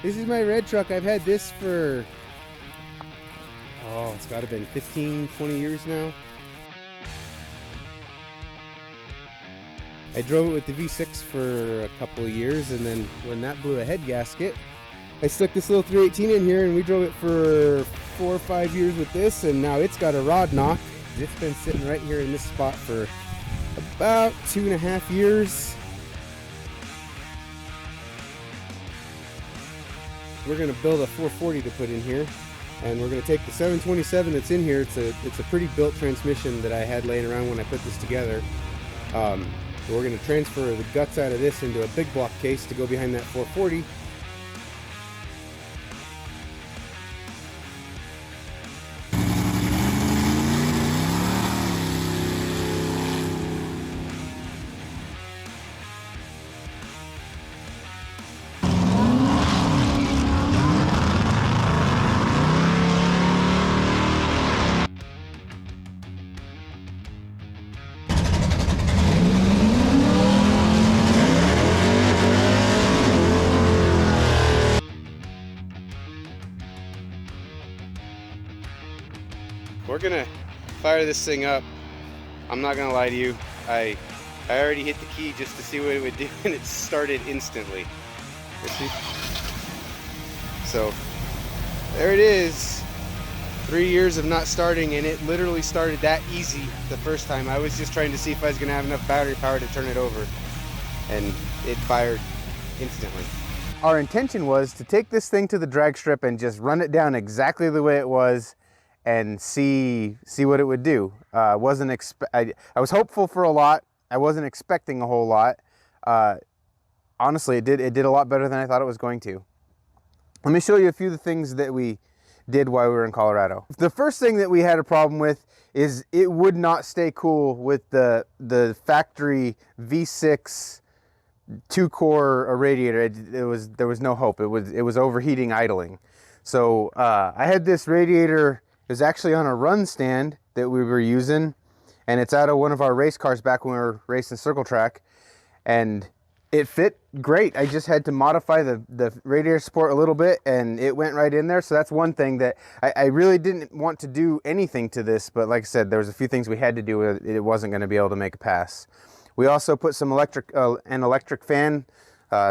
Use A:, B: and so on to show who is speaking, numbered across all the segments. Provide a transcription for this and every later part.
A: This is my red truck. I've had this for, oh, it's got to have been 15, 20 years now. I drove it with the V6 for a couple of years, and then when that blew a head gasket, I stuck this little 318 in here, and we drove it for 4 or 5 years with this, and now it's got a rod knock. It's been sitting right here in this spot for about 2.5 years. We're going to build a 440 to put in here, and we're going to take the 727 that's in here. It's a pretty built transmission that I had laying around when I put this together. We're going to transfer the guts out of this into a big block case to go behind that 440. We're gonna fire this thing up. I'm not gonna lie to you. I already hit the key just to see what it would do, and it started instantly. So there it is. 3 years of not starting, and it literally started that easy the first time. I was just trying to see if I was gonna have enough battery power to turn it over, and it fired instantly. Our intention was to take this thing to the drag strip and just run it down exactly the way it was and see what it would do. I was hopeful for a lot. I wasn't expecting a whole lot. Honestly, it did a lot better than I thought it was going to. Let me show you a few of the things that we did while we were in Colorado. The first thing that we had a problem with is it would not stay cool with the factory V6 2-core radiator. There was no hope. It was overheating, idling. So I had this radiator. It was actually on a run stand that we were using, and it's out of one of our race cars back when we were racing circle track, and it fit great. I just had to modify the radiator support a little bit, and it went right in there. So that's one thing that I really didn't want to do anything to this, but like I said, there was a few things we had to do. It wasn't going to be able to make a pass. We also put some an electric fan.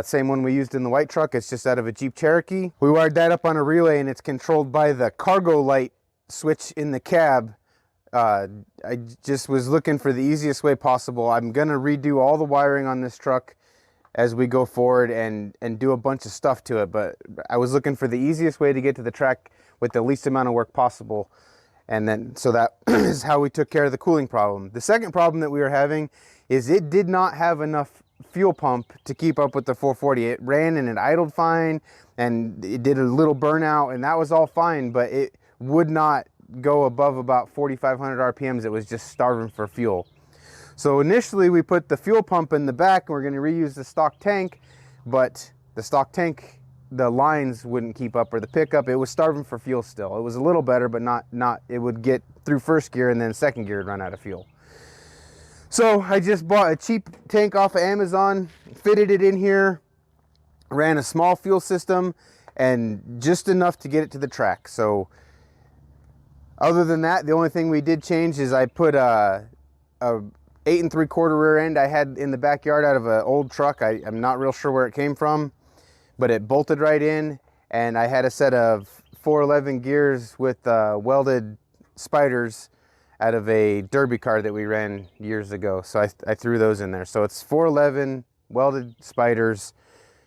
A: Same one we used in the white truck. It's just out of a Jeep Cherokee. We wired that up on a relay, and it's controlled by the cargo light switch in the cab. I just was looking for the easiest way possible. I'm gonna redo all the wiring on this truck as we go forward and do a bunch of stuff to it, but I was looking for the easiest way to get to the track with the least amount of work possible, and then so that is how we took care of the cooling problem. The second problem that we were having is it did not have enough fuel pump to keep up with the 440. It ran and it idled fine, and it did a little burnout, and that was all fine, but it would not go above about 4,500 RPMs. It was just starving for fuel. So initially we put the fuel pump in the back, and we're going to reuse the stock tank, but the stock tank, the lines wouldn't keep up, or the pickup. It was starving for fuel still. It was a little better, but not it would get through first gear, and then second gear would run out of fuel. So I just bought a cheap tank off of Amazon, fitted it in here, ran a small fuel system, and just enough to get it to the track. So other than that, the only thing we did change is I put a 8 3/4 rear end I had in the backyard out of an old truck. I'm not real sure where it came from, but it bolted right in, and I had a set of 411 gears with welded spiders out of a derby car that we ran years ago. So I threw those in there. So it's 411 welded spiders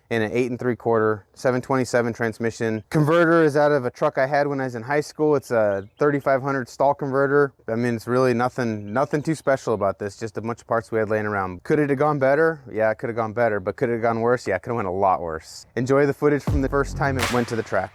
A: in an 8 3/4 727 transmission. Converter is out of a truck I had when I was in high school. It's a 3500 stall converter. I mean, it's really nothing too special about this, just a bunch of parts we had laying around. Could it have gone better? Yeah, it could have gone better, but could it have gone worse? Yeah, it could have went a lot worse. Enjoy the footage from the first time it went to the track.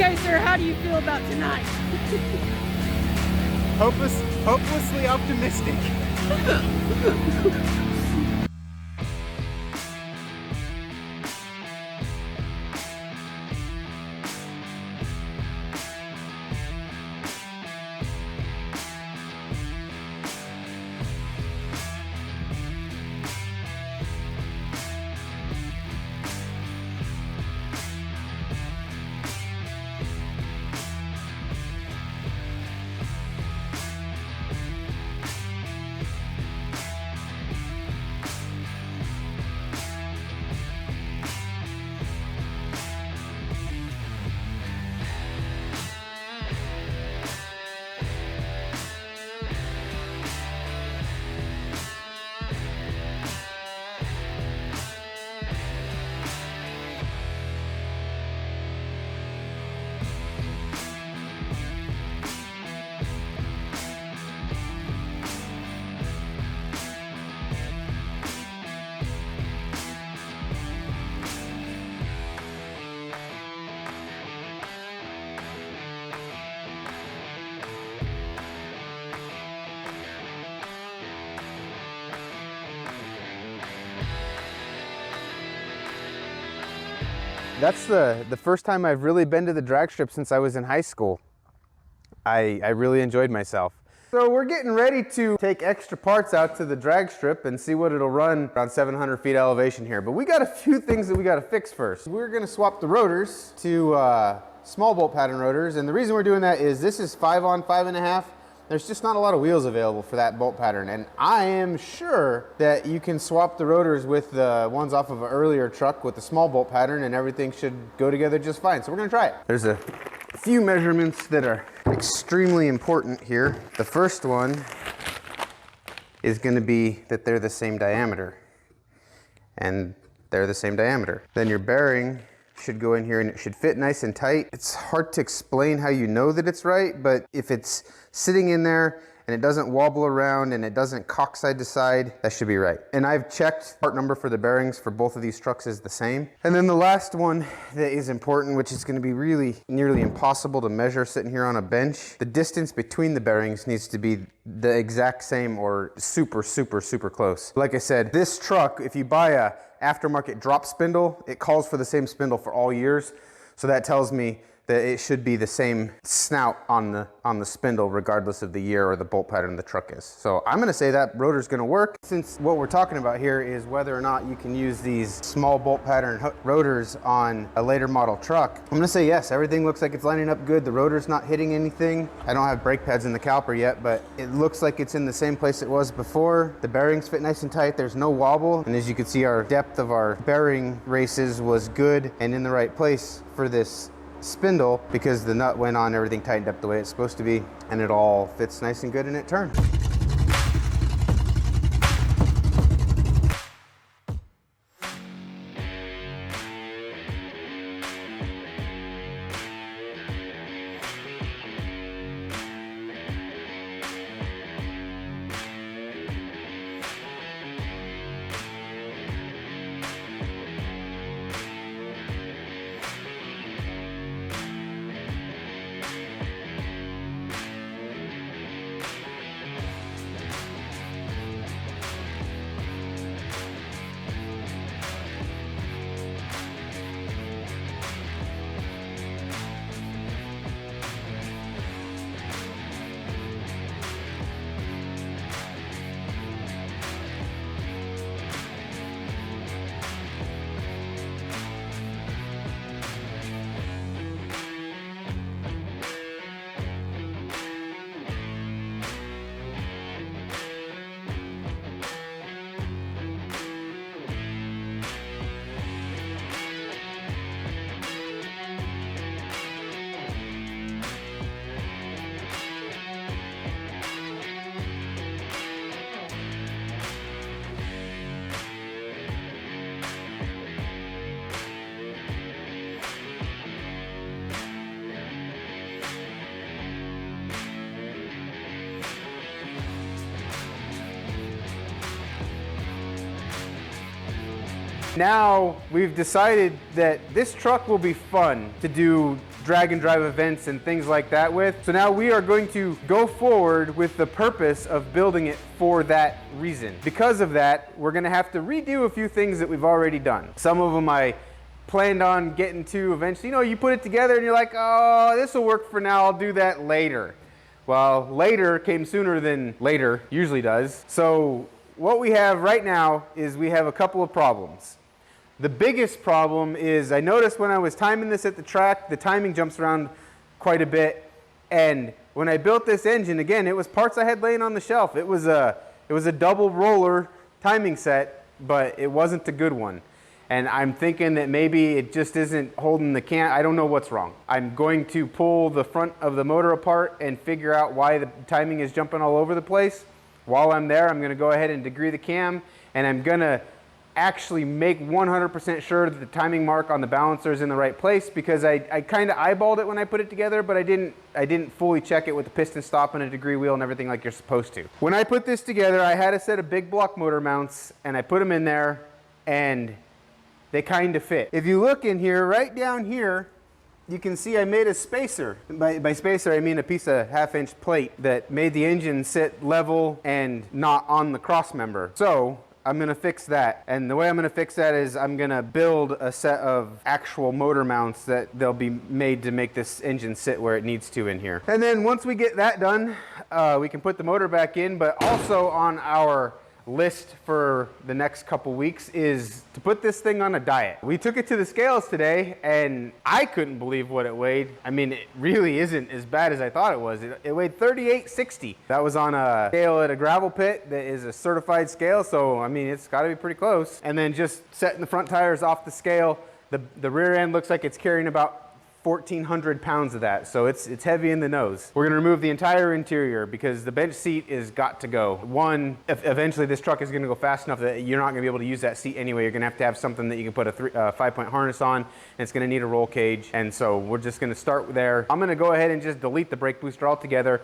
B: Okay, sir, how do you feel about tonight?
A: Hopelessly optimistic. That's the first time I've really been to the drag strip since I was in high school. I really enjoyed myself. So we're getting ready to take extra parts out to the drag strip and see what it'll run around 700 feet elevation here. But we got a few things that we got to fix first. We're going to swap the rotors to small bolt pattern rotors. And the reason we're doing that is this is 5 on 5.5. There's just not a lot of wheels available for that bolt pattern. And I am sure that you can swap the rotors with the ones off of an earlier truck with the small bolt pattern and everything should go together just fine. So we're gonna try it. There's a few measurements that are extremely important here. The first one is gonna be that they're the same diameter. And they're the same diameter. Then your bearing should go in here and it should fit nice and tight. It's hard to explain how you know that it's right, but if it's sitting in there and it doesn't wobble around and it doesn't cock side to side, that should be right. And I've checked, part number for the bearings for both of these trucks is the same. And then the last one that is important, which is going to be really nearly impossible to measure sitting here on a bench, the distance between the bearings needs to be the exact same or super, super, super close. Like I said, this truck, if you buy a aftermarket drop spindle, it calls for the same spindle for all years. So that tells me that it should be the same snout on the spindle regardless of the year or the bolt pattern the truck is. So I'm gonna say that rotor's gonna work. Since what we're talking about here is whether or not you can use these small bolt pattern rotors on a later model truck, I'm gonna say yes. Everything looks like it's lining up good. The rotor's not hitting anything. I don't have brake pads in the caliper yet, but it looks like it's in the same place it was before. The bearings fit nice and tight. There's no wobble. And as you can see, our depth of our bearing races was good and in the right place for this spindle because the nut went on, everything tightened up the way it's supposed to be, and it all fits nice and good and it turned. Now we've decided that this truck will be fun to do drag and drive events and things like that with. So now we are going to go forward with the purpose of building it for that reason. Because of that, we're gonna have to redo a few things that we've already done. Some of them I planned on getting to eventually. You know, you put it together and you're like, oh, this will work for now, I'll do that later. Well, later came sooner than later usually does. So what we have right now is we have a couple of problems. The biggest problem is I noticed when I was timing this at the track, the timing jumps around quite a bit. And when I built this engine, again, it was parts I had laying on the shelf. It was a double roller timing set, but it wasn't a good one. And I'm thinking that maybe it just isn't holding the cam. I don't know what's wrong. I'm going to pull the front of the motor apart and figure out why the timing is jumping all over the place. While I'm there, I'm going to go ahead and degree the cam, and I'm going to actually make 100% sure that the timing mark on the balancer is in the right place, because I kind of eyeballed it when I put it together, but I didn't fully check it with the piston stop and a degree wheel and everything like you're supposed to. When I put this together, I had a set of big block motor mounts, and I put them in there, and they kind of fit. If you look in here, right down here, you can see I made a spacer. By spacer, I mean a piece of 1/2-inch plate that made the engine sit level and not on the cross member. So I'm gonna fix that. And the way I'm gonna fix that is I'm gonna build a set of actual motor mounts that they'll be made to make this engine sit where it needs to in here. And then once we get that done, we can put the motor back in, but also on our list for the next couple weeks is to put this thing on a diet. We took it to the scales today and I couldn't believe what it weighed. I mean, it really isn't as bad as I thought it was. It weighed 3860. That was on a scale at a gravel pit that is a certified scale, so I mean, it's gotta be pretty close. And then just setting the front tires off the scale, the rear end looks like it's carrying about 1,400 pounds of that, so it's heavy in the nose. We're gonna remove the entire interior because the bench seat is got to go. One, eventually this truck is gonna go fast enough that you're not gonna be able to use that seat anyway. You're gonna have to have something that you can put a 5-point harness on, and it's gonna need a roll cage, and so we're just gonna start there. I'm gonna go ahead and just delete the brake booster altogether.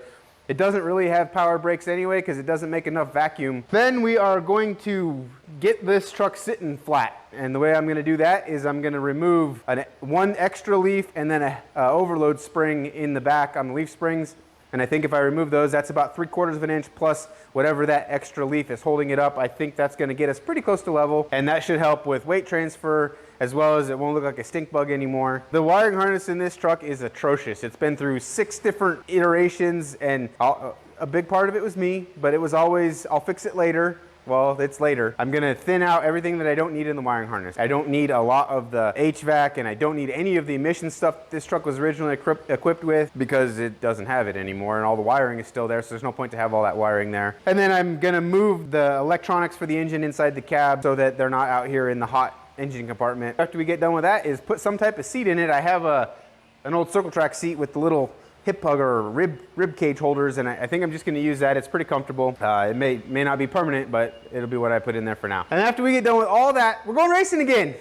A: It doesn't really have power brakes anyway because it doesn't make enough vacuum. Then we are going to get this truck sitting flat. And the way I'm gonna do that is I'm gonna remove one extra leaf and then a overload spring in the back on the leaf springs. And I think if I remove those, that's about 3/4 of an inch plus whatever that extra leaf is holding it up. I think that's gonna get us pretty close to level. And that should help with weight transfer, as well as it won't look like a stink bug anymore. The wiring harness in this truck is atrocious. It's been through 6 different iterations, and a big part of it was me, but it was always, I'll fix it later. Well, it's later. I'm gonna thin out everything that I don't need in the wiring harness. I don't need a lot of the HVAC, and I don't need any of the emission stuff this truck was originally equipped with, because it doesn't have it anymore, and all the wiring is still there, so there's no point to have all that wiring there. And then I'm gonna move the electronics for the engine inside the cab so that they're not out here in the hot engine compartment. After we get done with that is put some type of seat in it. I have an old Circle Track seat with the little hip hug or rib cage holders, and I think I'm just going to use that. It's pretty comfortable. It may not be permanent, but it'll be what I put in there for now. And after we get done with all that, we're going racing again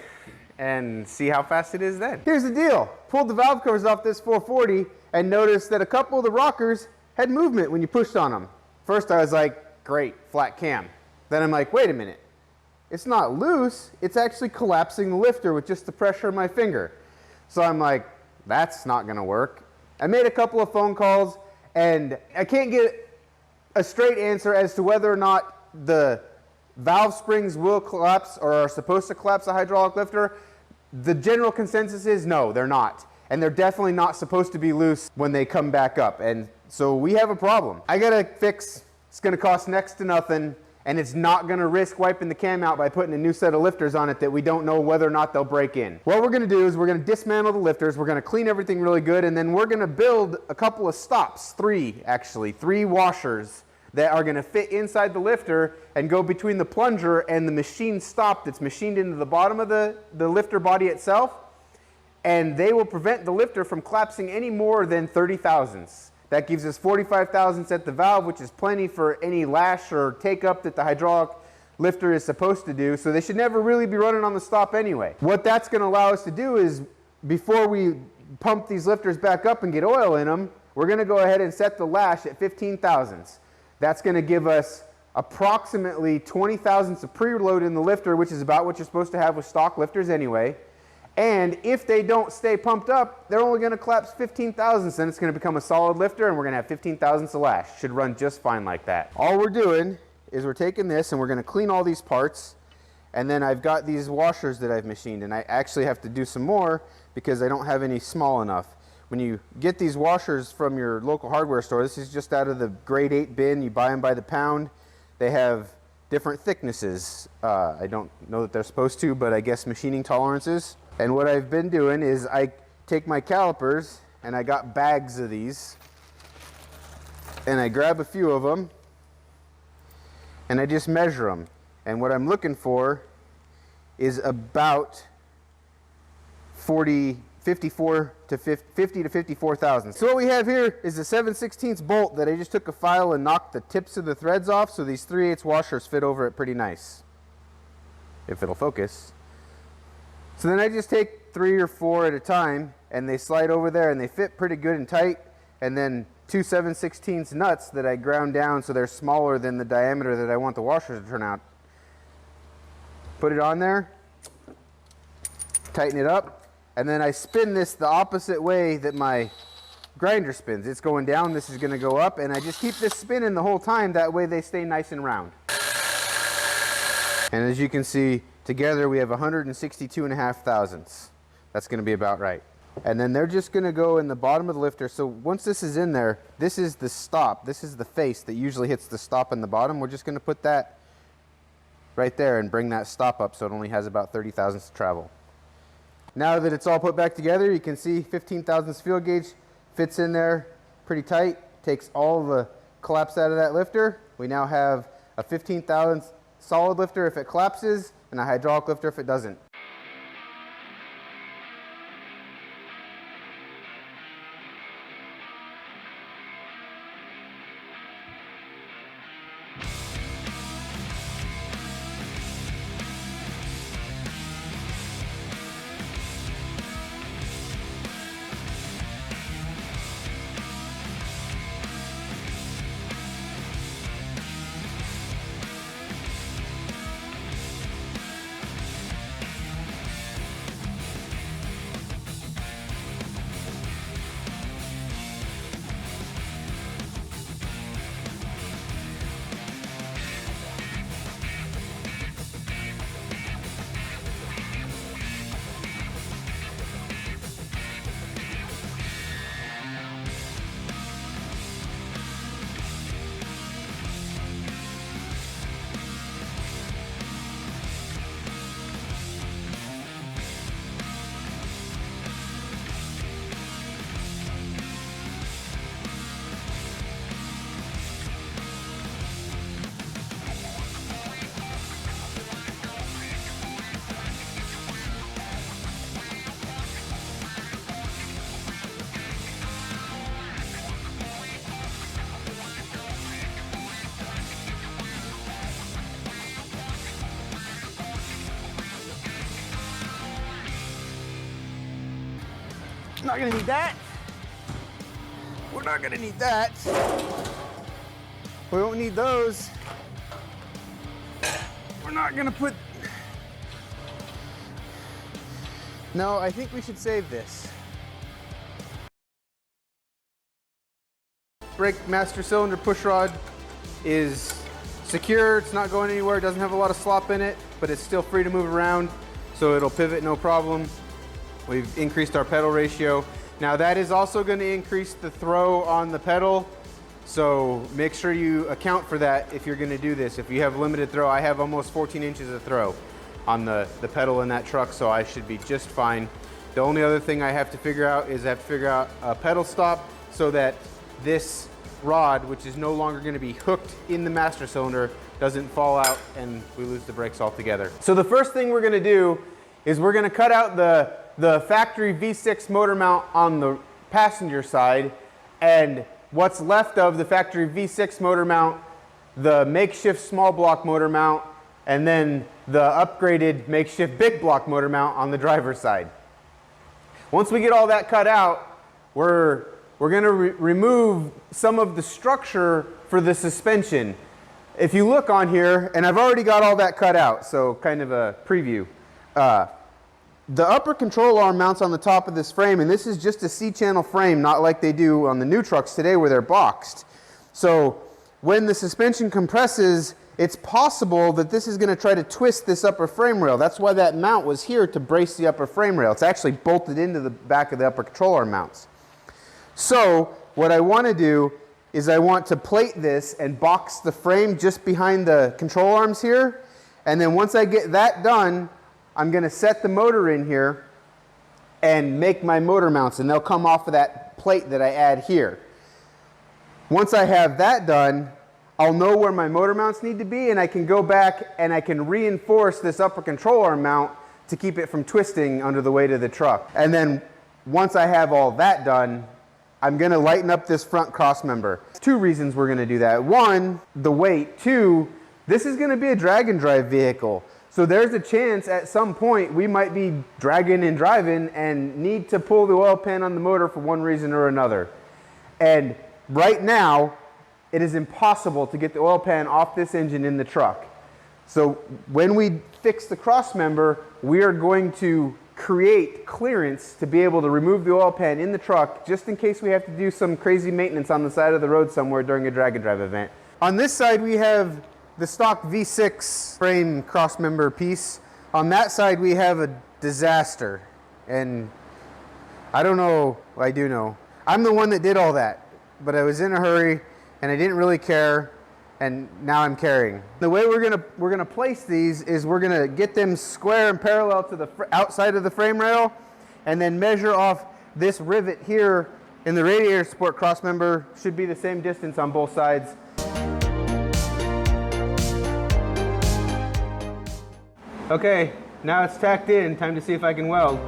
A: and see how fast it is then. Here's the deal. Pulled the valve covers off this 440 and noticed that a couple of the rockers had movement when you pushed on them. First I was like, great, flat cam. Then I'm like, wait a minute. It's not loose, it's actually collapsing the lifter with just the pressure of my finger. So I'm like, that's not gonna work. I made a couple of phone calls and I can't get a straight answer as to whether or not the valve springs will collapse or are supposed to collapse a hydraulic lifter. The general consensus is no, they're not. And they're definitely not supposed to be loose when they come back up. And so we have a problem. I gotta fix, it's gonna cost next to nothing, and it's not gonna risk wiping the cam out by putting a new set of lifters on it that we don't know whether or not they'll break in. What we're gonna do is we're gonna dismantle the lifters, we're gonna clean everything really good, and then we're gonna build a couple of stops, 3 washers that are gonna fit inside the lifter and go between the plunger and the machine stop that's machined into the bottom of the lifter body itself, and they will prevent the lifter from collapsing any more than 30 thousandths. That gives us 45 thousandths at the valve, which is plenty for any lash or take up that the hydraulic lifter is supposed to do, so they should never really be running on the stop anyway. What that's going to allow us to do is, before we pump these lifters back up and get oil in them, we're going to go ahead and set the lash at 15 thousandths. That's going to give us approximately 20 thousandths of preload in the lifter, which is about what you're supposed to have with stock lifters anyway. And if they don't stay pumped up, they're only going to collapse 15 thousandths, then it's going to become a solid lifter, and we're going to have 15 thousandths of lash. Should run just fine like that. All we're doing is we're taking this and we're going to clean all these parts, and then I've got these washers that I've machined, and I actually have to do some more because I don't have any small enough. When you get these washers from your local hardware store, this is just out of the grade 8 bin, you buy them by the pound. They have different thicknesses. I don't know that they're supposed to, but I guess machining tolerances. And what I've been doing is I take my calipers, and I got bags of these, and I grab a few of them, and I just measure them. And what I'm looking for is about 50 to 54 thousandths. So what we have here is a 7/16 bolt that I just took a file and knocked the tips of the threads off, so these 3/8 washers fit over it pretty nice, if it'll focus. So then I just take 3 or 4 at a time, and they slide over there, and they fit pretty good and tight. And then 2 7/16 nuts that I ground down so they're smaller than the diameter that I want the washers to turn out. Put it on there, tighten it up, and then I spin this the opposite way that my grinder spins. It's going down, this is going to go up, and I just keep this spinning the whole time. That way they stay nice and round. And as you can see, together we have 162.5 thousandths. That's going to be about right. And then they're just going to go in the bottom of the lifter. So once this is in there, this is the stop. This is the face that usually hits the stop in the bottom. We're just going to put that right there and bring that stop up so it only has about 30 thousandths to travel. Now that it's all put back together, you can see 15 thousandths field gauge fits in there pretty tight, takes all the collapse out of that lifter. We now have a 15 thousandths solid lifter if it collapses, and a hydraulic lifter if it doesn't. Not gonna need that. We're not gonna need that. We won't need those. We're not gonna put... No, I think we should save this. Brake master cylinder push rod is secure. It's not going anywhere. It doesn't have a lot of slop in it, but it's still free to move around, so it'll pivot no problem. We've increased our pedal ratio. Now that is also going to increase the throw on the pedal, so make sure you account for that if you're going to do this. If you have limited throw, I have almost 14 inches of throw on the pedal in that truck, so I should be just fine. The only other thing I have to figure out is I have to figure out a pedal stop so that this rod, which is no longer going to be hooked in the master cylinder, doesn't fall out and we lose the brakes altogether. So the first thing we're going to do is we're going to cut out the factory V6 motor mount on the passenger side, and what's left of the factory V6 motor mount, the makeshift small block motor mount, and then the upgraded makeshift big block motor mount on the driver's side. Once we get all that cut out, we're going to remove some of the structure for the suspension. If you look on here, and I've already got all that cut out, so kind of a preview. The upper control arm mounts on the top of this frame, and this is just a C-channel frame, not like they do on the new trucks today where they're boxed. So when the suspension compresses, it's possible that this is going to try to twist this upper frame rail. That's why that mount was here, to brace the upper frame rail. It's actually bolted into the back of the upper control arm mounts. So what I want to do is I want to plate this and box the frame just behind the control arms here. And then once I get that done, I'm going to set the motor in here and make my motor mounts, and they'll come off of that plate that I add here. Once I have that done, I'll know where my motor mounts need to be, and I can go back and I can reinforce this upper control arm mount to keep it from twisting under the weight of the truck. And then once I have all that done, I'm going to lighten up this front cross member. Two reasons we're going to do that. One, the weight. Two, this is going to be a drag and drive vehicle. So there's a chance at some point we might be dragging and driving and need to pull the oil pan on the motor for one reason or another. And right now, it is impossible to get the oil pan off this engine in the truck. So when we fix the cross member, we are going to create clearance to be able to remove the oil pan in the truck, just in case we have to do some crazy maintenance on the side of the road somewhere during a drag and drive event. On this side, we have the stock V6 frame cross member piece. On that side, we have a disaster. And I don't know, I do know. I'm the one that did all that, but I was in a hurry and I didn't really care, and now I'm caring. The way we're gonna place these is we're gonna get them square and parallel to the outside of the frame rail, and then measure off this rivet here in the radiator support cross member. Should be the same distance on both sides. Okay, now it's tacked in. Time to see if I can weld.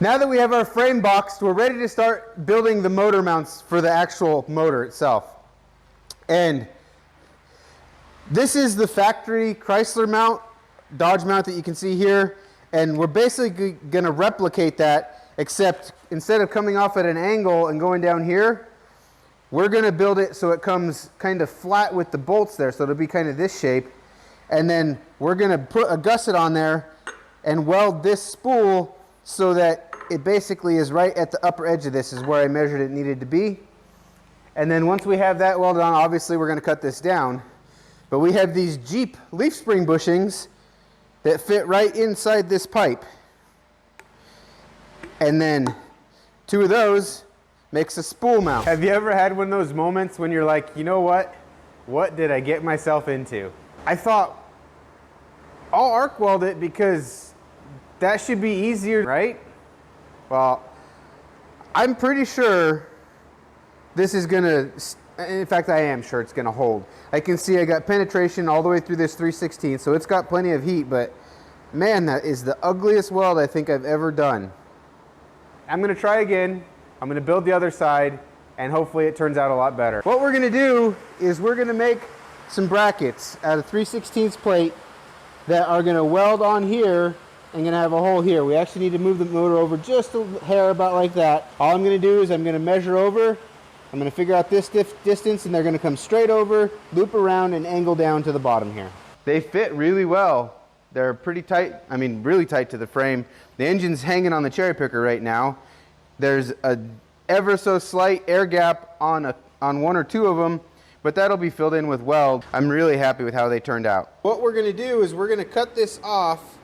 A: Now that we have our frame boxed, we're ready to start building the motor mounts for the actual motor itself. And this is the factory Chrysler mount, Dodge mount that you can see here. And we're basically going to replicate that, except instead of coming off at an angle and going down here, we're going to build it so it comes kind of flat with the bolts there, so it'll be kind of this shape. And then we're going to put a gusset on there and weld this spool so that it basically is right at the upper edge of this is where I measured it needed to be. And then once we have that welded on, obviously we're going to cut this down. But we have these Jeep leaf spring bushings that fit right inside this pipe. And then two of those makes a spool mount. Have you ever had one of those moments when you're like, you know what? What did I get myself into? I thought, I'll arc weld it because that should be easier, right? Well, I'm pretty sure this is gonna, in fact I am sure it's gonna hold. I can see I got penetration all the way through this 3/16, so it's got plenty of heat, but man, that is the ugliest weld I think I've ever done. I'm gonna try again. I'm gonna build the other side, and hopefully it turns out a lot better. What we're gonna do is we're gonna make some brackets out of 3/16 plate that are gonna weld on here and gonna have a hole here. We actually need to move the motor over just a hair, about like that. All I'm gonna do is I'm gonna measure over, I'm gonna figure out this distance, and they're gonna come straight over, loop around, and angle down to the bottom here. They fit really well. They're pretty tight, I mean really tight to the frame. The engine's hanging on the cherry picker right now. There's a ever so slight air gap on one or two of them, but that'll be filled in with weld. I'm really happy with how they turned out. What we're gonna do is we're gonna cut this off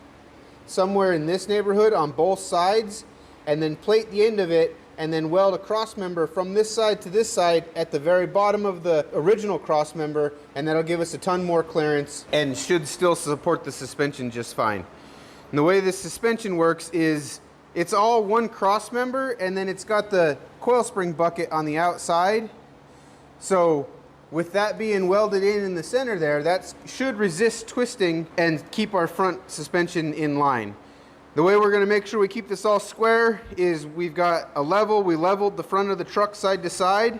A: somewhere in this neighborhood on both sides, and then plate the end of it, and then weld a cross member from this side to this side at the very bottom of the original cross member, and that'll give us a ton more clearance and should still support the suspension just fine. And the way this suspension works is it's all one cross member, and then it's got the coil spring bucket on the outside. So with that being welded in the center there, that should resist twisting and keep our front suspension in line. The way we're gonna make sure we keep this all square is we've got a level, we leveled the front of the truck side to side,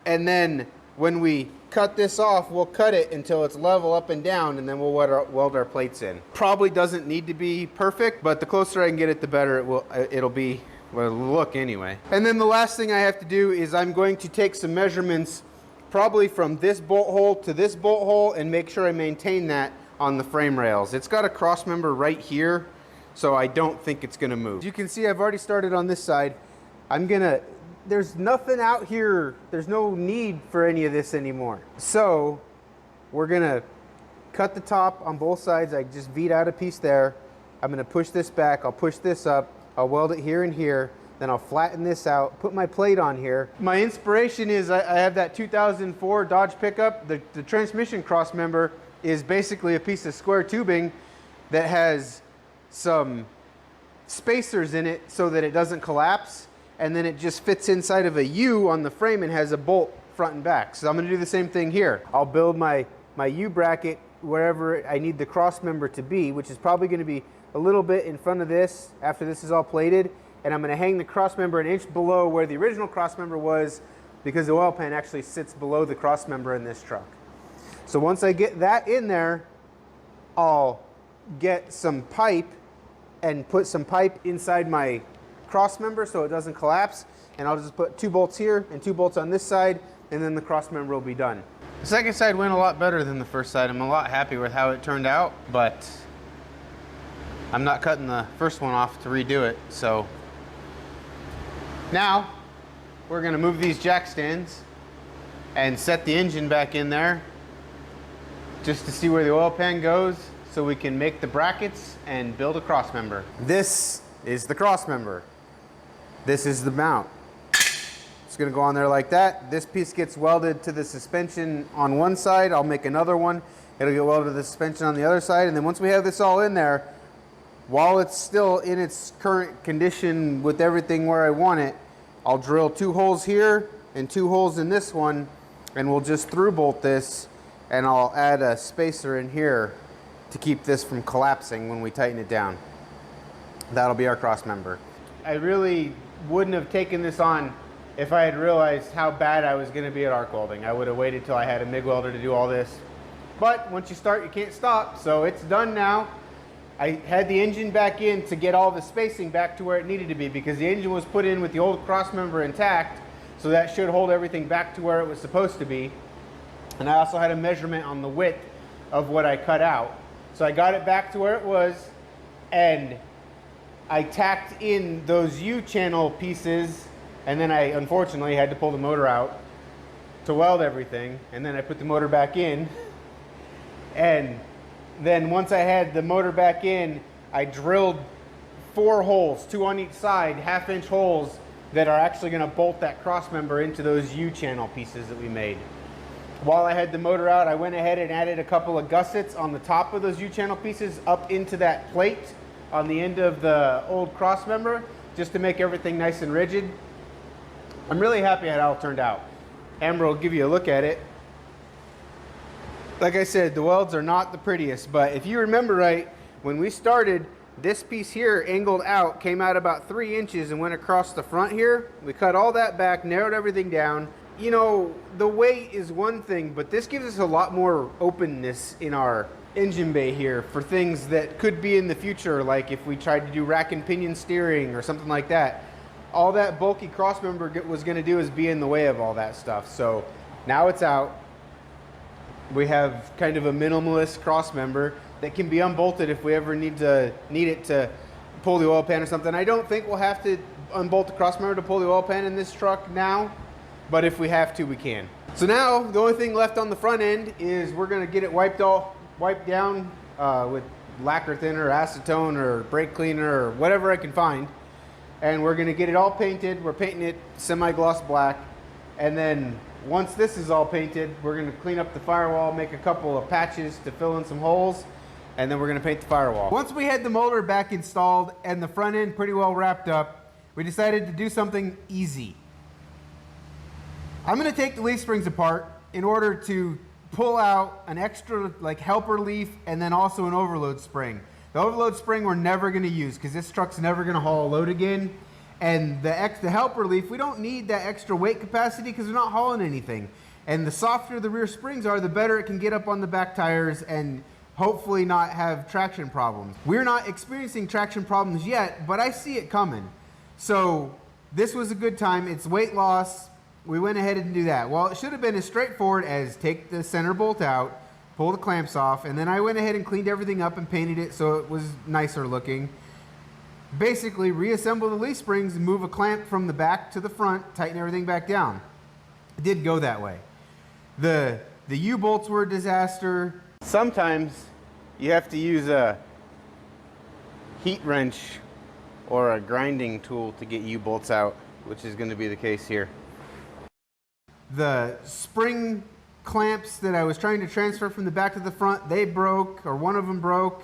A: and then when we cut this off, we'll cut it until it's level up and down, and then we'll weld our plates in. Probably doesn't need to be perfect, but the closer I can get it, the better it'll be, well, it'll look anyway. And then the last thing I have to do is I'm going to take some measurements probably from this bolt hole to this bolt hole and make sure I maintain that on the frame rails. It's got a cross member right here, so I don't think it's gonna move. As you can see, I've already started on this side. There's nothing out here. There's no need for any of this anymore. So we're gonna cut the top on both sides. I just V'd out a piece there. I'm gonna push this back. I'll push this up. I'll weld it here and here. Then I'll flatten this out, put my plate on here. My inspiration is I have that 2004 Dodge pickup. The transmission cross member is basically a piece of square tubing that has some spacers in it so that it doesn't collapse. And then it just fits inside of a U on the frame and has a bolt front and back. So I'm gonna do the same thing here. I'll build my U bracket wherever I need the cross member to be, which is probably gonna be a little bit in front of this after this is all plated. And I'm gonna hang the cross member an inch below where the original cross member was, because the oil pan actually sits below the cross member in this truck. So once I get that in there, I'll get some pipe and put some pipe inside my cross member so it doesn't collapse. And I'll just put 2 bolts here and 2 bolts on this side, and then the cross member will be done. The second side went a lot better than the first side. I'm a lot happy with how it turned out, but I'm not cutting the first one off to redo it, so. Now, we're gonna move these jack stands and set the engine back in there just to see where the oil pan goes so we can make the brackets and build a cross member. This is the cross member. This is the mount. It's gonna go on there like that. This piece gets welded to the suspension on one side. I'll make another one. It'll get welded to the suspension on the other side. And then once we have this all in there, while it's still in its current condition with everything where I want it, I'll drill 2 holes here and 2 holes in this one, and we'll just through bolt this, and I'll add a spacer in here to keep this from collapsing when we tighten it down. That'll be our cross member. I really wouldn't have taken this on if I had realized how bad I was gonna be at arc welding. I would have waited till I had a MIG welder to do all this. But once you start, you can't stop, so it's done now. I had the engine back in to get all the spacing back to where it needed to be, because the engine was put in with the old cross member intact, so that should hold everything back to where it was supposed to be. And I also had a measurement on the width of what I cut out. So I got it back to where it was, and I tacked in those U-channel pieces, and then I unfortunately had to pull the motor out to weld everything, and then I put the motor back in. And then once I had the motor back in, I drilled 4 holes, 2 on each side, 1/2-inch holes that are actually gonna bolt that cross member into those U-channel pieces that we made. While I had the motor out, I went ahead and added a couple of gussets on the top of those U-channel pieces up into that plate on the end of the old cross member, just to make everything nice and rigid. I'm really happy at how it turned out. Amber will give you a look at it. Like I said, the welds are not the prettiest, but if you remember right, when we started, this piece here angled out, came out about 3 inches and went across the front here. We cut all that back, narrowed everything down. You know, the weight is one thing, but this gives us a lot more openness in our engine bay here for things that could be in the future, like if we tried to do rack and pinion steering or something like that. All that bulky cross member was gonna do is be in the way of all that stuff. So now it's out. We have kind of a minimalist cross member that can be unbolted if we ever need it to pull the oil pan or something. I don't think we'll have to unbolt the cross member to pull the oil pan in this truck now, but if we have to, we can. So now the only thing left on the front end is we're gonna get it wiped down with lacquer thinner, acetone, or brake cleaner, or whatever I can find. And we're gonna get it all painted. We're painting it semi-gloss black. And then once this is all painted, we're gonna clean up the firewall, make a couple of patches to fill in some holes, and then we're gonna paint the firewall. Once we had the motor back installed and the front end pretty well wrapped up, we decided to do something easy. I'm gonna take the leaf springs apart in order to pull out an extra like helper leaf and then also an overload spring. The overload spring we're never gonna use because this truck's never gonna haul a load again. And the helper leaf, we don't need that extra weight capacity because we're not hauling anything. And the softer the rear springs are, the better it can get up on the back tires and hopefully not have traction problems. We're not experiencing traction problems yet, but I see it coming. So this was a good time. It's weight loss.
C: we went ahead and do that. Well, it should have been as straightforward as take the center bolt out, pull the clamps off, and then I went ahead and cleaned everything up and painted it so it was nicer looking. Basically, reassemble the leaf springs and move a clamp from the back to the front, tighten everything back down. It did go that way. The U-bolts were a disaster.
A: Sometimes you have to use a heat wrench or a grinding tool to get U-bolts out, which is going to be the case here.
C: The spring clamps that I was trying to transfer from the back to the front, they broke, or one of them broke.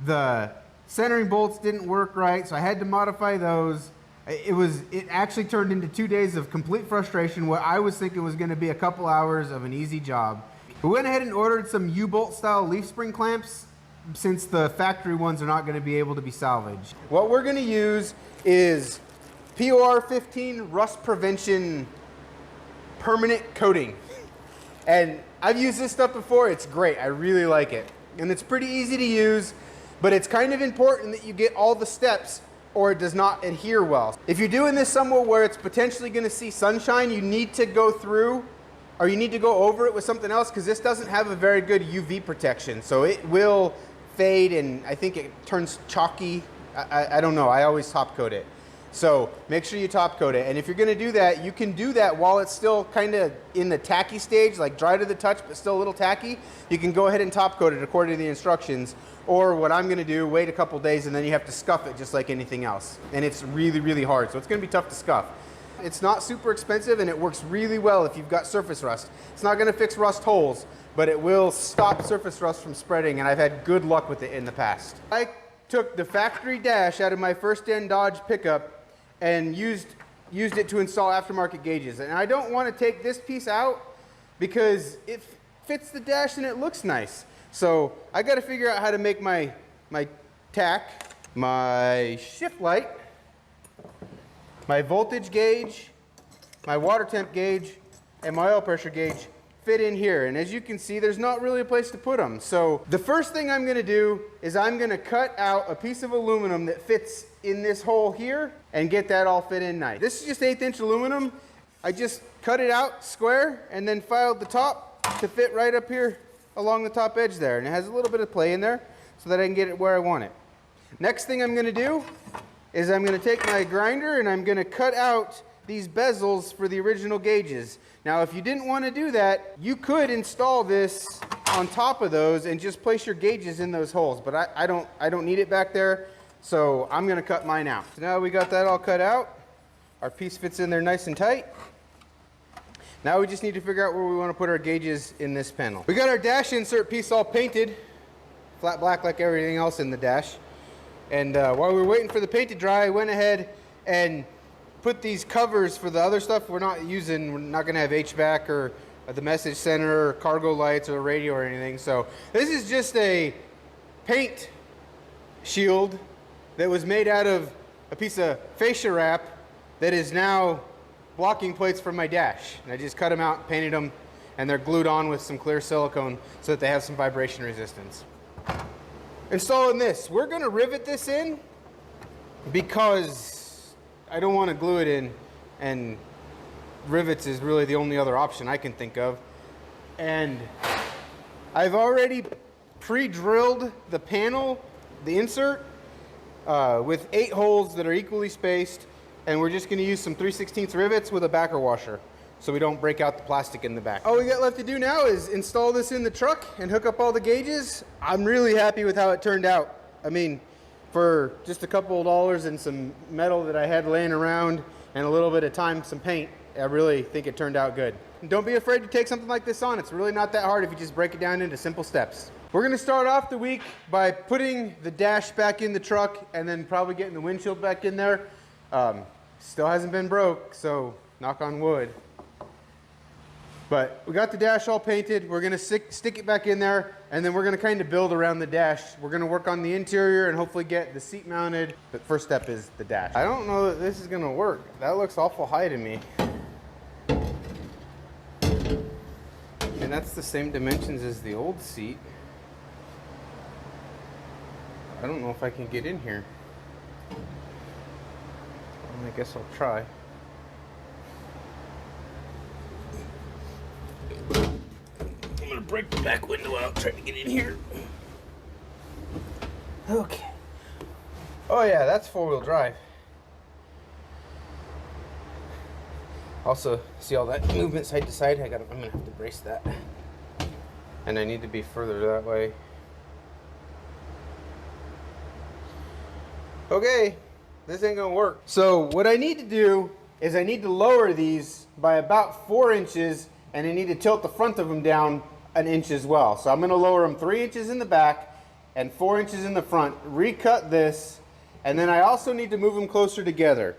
C: The centering bolts didn't work right, so I had to modify those. It actually turned into 2 days of complete frustration. What I was thinking was going to be a couple hours of an easy job. We went ahead and ordered some U-bolt style leaf spring clamps since the factory ones are not going to be able to be salvaged.
A: What we're going to use is POR 15 rust prevention permanent coating. And I've used this stuff before. It's great. I really like it. And it's pretty easy to use, but it's kind of important that you get all the steps or it does not adhere well. If you're doing this somewhere where it's potentially going to see sunshine, you need to go through or you need to go over it with something else because this doesn't have a very good UV protection. So it will fade and I think it turns chalky. I don't know. I always top coat it. So make sure you top coat it. And if you're going to do that, you can do that while it's still kind of in the tacky stage, like dry to the touch, but still a little tacky. You can go ahead and top coat it according to the instructions. Or what I'm going to do, wait a couple days and then you have to scuff it just like anything else. And it's really, really hard. So it's going to be tough to scuff. It's not super expensive and it works really well if you've got surface rust. It's not going to fix rust holes, but it will stop surface rust from spreading. And I've had good luck with it in the past. I took the factory dash out of my first gen Dodge pickup and used it to install aftermarket gauges. And I don't want to take this piece out because it fits the dash and it looks nice. So I got to figure out how to make my tack, my shift light, my voltage gauge, my water temp gauge, and my oil pressure gauge fit in here. And as you can see, there's not really a place to put them. So the first thing I'm going to do is I'm going to cut out a piece of aluminum that fits in this hole here and get that all fit in nice. This is just 1/8 inch aluminum. I just cut it out square and then filed the top to fit right up here along the top edge there. And it has a little bit of play in there so that I can get it where I want it. Next thing I'm going to do is I'm going to take my grinder and I'm going to cut out these bezels for the original gauges. Now, if you didn't want to do that, you could install this on top of those and just place your gauges in those holes. But I don't need it back there, so I'm going to cut mine out. So now we got that all cut out. Our piece fits in there nice and tight. Now we just need to figure out where we want to put our gauges in this panel. We got our dash insert piece all painted, flat black like everything else in the dash. And while we were waiting for the paint to dry, I went ahead and put these covers for the other stuff we're not using. We're not going to have HVAC or the message center or cargo lights or a radio or anything. So this is just a paint shield that was made out of a piece of fascia wrap that is now blocking plates from my dash. And I just cut them out, painted them, and they're glued on with some clear silicone so that they have some vibration resistance. Installing this, we're going to rivet this in because I don't want to glue it in, and rivets is really the only other option I can think of. And I've already pre-drilled the panel, the insert, with 8 holes that are equally spaced, and we're just going to use some 3/16 rivets with a backer washer so we don't break out the plastic in the back. All we got left to do now is install this in the truck and hook up all the gauges. I'm really happy with how it turned out. I mean, for just a couple of dollars and some metal that I had laying around and a little bit of time, some paint, I really think it turned out good. And don't be afraid to take something like this on. It's really not that hard if you just break it down into simple steps. We're going to start off the week by putting the dash back in the truck and then probably getting the windshield back in there. Still hasn't been broke, so knock on wood. But we got the dash all painted. We're going to stick it back in there, and then we're going to kind of build around the dash. We're going to work on the interior and hopefully get the seat mounted. But first step is the dash. I don't know that this is going to work. That looks awful high to me. And that's the same dimensions as the old seat. I don't know if I can get in here. I guess I'll try. gonna break the back window out trying to get in here. Okay. Oh yeah, that's four-wheel drive. Also, see all that movement side to side? I'm gonna have to brace that. And I need to be further that way. Okay, this ain't gonna work. So what I need to do is I need to lower these by about 4 inches, and I need to tilt the front of them down an inch as well. So I'm gonna lower them 3 inches in the back and 4 inches in the front, recut this, and then I also need to move them closer together.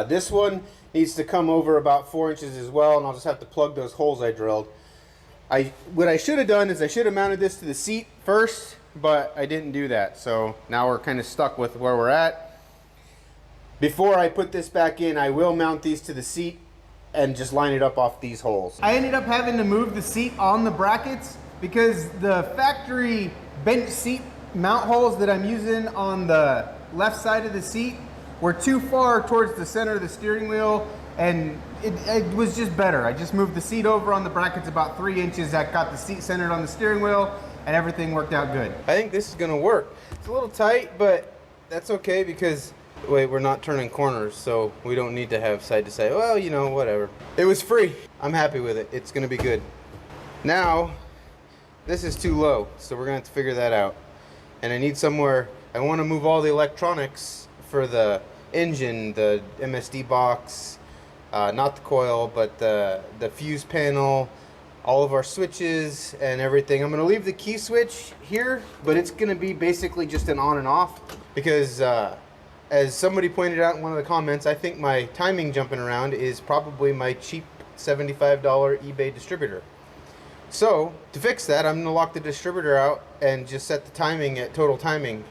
A: This one needs to come over about 4 inches as well, and I'll just have to plug those holes I drilled. What I should have done is I should have mounted this to the seat first, but I didn't do that. So now we're kind of stuck with where we're at. Before I put this back in, I will mount these to the seat and just line it up off these holes. I ended up having to move the seat on the brackets because the factory bench seat mount holes that I'm using on the left side of the seat were too far towards the center of the steering wheel, and it was just better. I just moved the seat over on the brackets about 3 inches. That got the seat centered on the steering wheel, and everything worked out good. I think this is gonna work. It's a little tight, but that's okay because, wait, we're not turning corners, so we don't need to have side to side. Well, you know, whatever. It was free. I'm happy with it. It's gonna be good. Now, this is too low, so we're gonna have to figure that out. And I need somewhere, I wanna move all the electronics for the engine, the MSD box, not the coil, but the fuse panel, all of our switches and everything. I'm gonna leave the key switch here, but it's gonna be basically just an on and off because as somebody pointed out in one of the comments, I think my timing jumping around is probably my cheap $75 eBay distributor. So to fix that, I'm gonna lock the distributor out and just set the timing at total timing.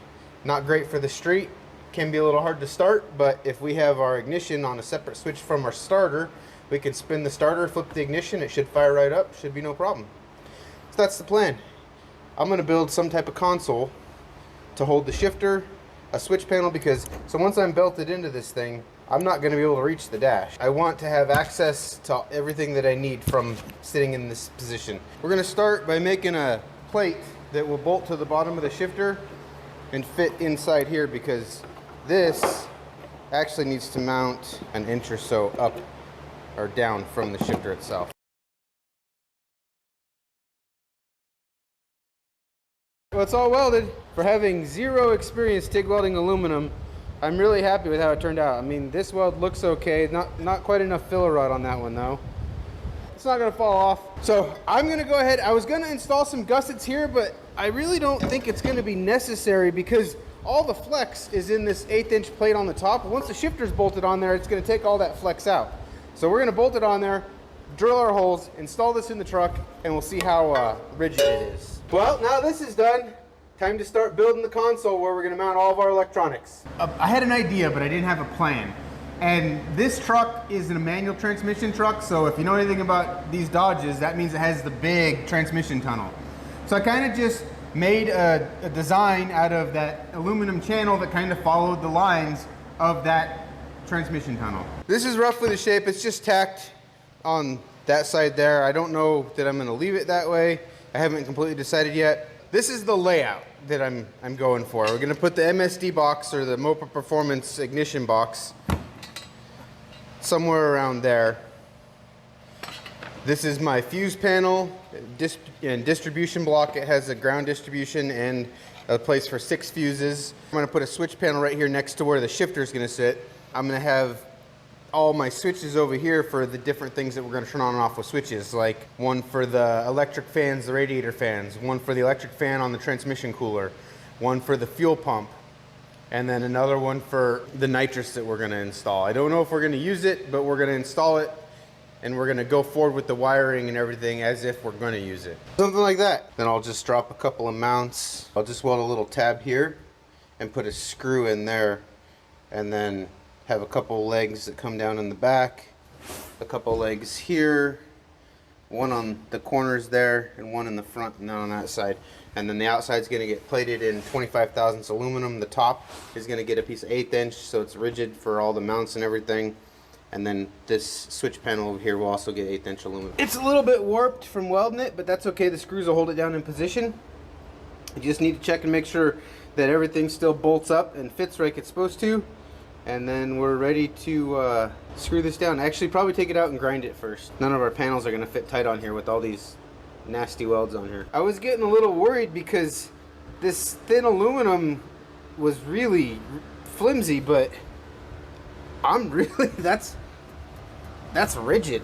A: Not great for the street, can be a little hard to start, but if we have our ignition on a separate switch from our starter, we can spin the starter, flip the ignition, it should fire right up, should be no problem. So that's the plan. I'm gonna build some type of console to hold the shifter, a switch panel, because so once I'm belted into this thing, I'm not gonna be able to reach the dash. I want to have access to everything that I need from sitting in this position. We're gonna start by making a plate that will bolt to the bottom of the shifter and fit inside here, because this actually needs to mount an inch or so up or down from the shifter itself. Well, it's all welded. For having zero experience TIG welding aluminum, I'm really happy with how it turned out. I mean, this weld looks okay. Not quite enough filler rod on that one though. It's not gonna fall off. So I'm gonna go ahead. I was gonna install some gussets here, but I really don't think it's gonna be necessary because all the flex is in this 1/8 inch plate on the top. Once the shifter's bolted on there, it's gonna take all that flex out. So we're gonna bolt it on there, drill our holes, install this in the truck, and we'll see how rigid it is. Well, now this is done. Time to start building the console where we're gonna mount all of our electronics.
C: I had an idea, but I didn't have a plan. And this truck is a manual transmission truck, so if you know anything about these Dodges, that means it has the big transmission tunnel. So I kind of just made a design out of that aluminum channel that kind of followed the lines of that transmission tunnel.
A: This is roughly the shape. It's just tacked on that side there. I don't know that I'm gonna leave it that way. I haven't completely decided yet. This is the layout that I'm going for. We're gonna put the MSD box, or the Mopa Performance ignition box, somewhere around there. This is my fuse panel and distribution block. It has a ground distribution and a place for 6 fuses. I'm gonna put a switch panel right here next to where the shifter is gonna sit. I'm gonna have all my switches over here for the different things that we're gonna turn on and off with switches, like one for the electric fans, the radiator fans, one for the electric fan on the transmission cooler, one for the fuel pump, and then another one for the nitrous that we're gonna install. I don't know if we're gonna use it, but we're gonna install it, and we're gonna go forward with the wiring and everything as if we're gonna use it. Something like that. Then I'll just drop a couple of mounts. I'll just weld a little tab here and put a screw in there, and then have a couple legs that come down in the back, a couple legs here, one on the corners there and one in the front and then on that side. And then the outside's gonna get plated in 25 thousandths aluminum. The top is gonna get a piece of 1/8 inch so it's rigid for all the mounts and everything.
C: And then this switch panel over here will also get 1/8 inch aluminum. It's a little bit warped from welding it, but that's okay. The screws will hold it down in position. You just need to check and make sure that everything still bolts up and fits like it's supposed to. And then we're ready to screw this down. Actually, probably take it out and grind it first. None of our panels are gonna fit tight on here with all these nasty welds on here. I was getting a little worried because this thin aluminum was really flimsy, but I'm really, that's rigid.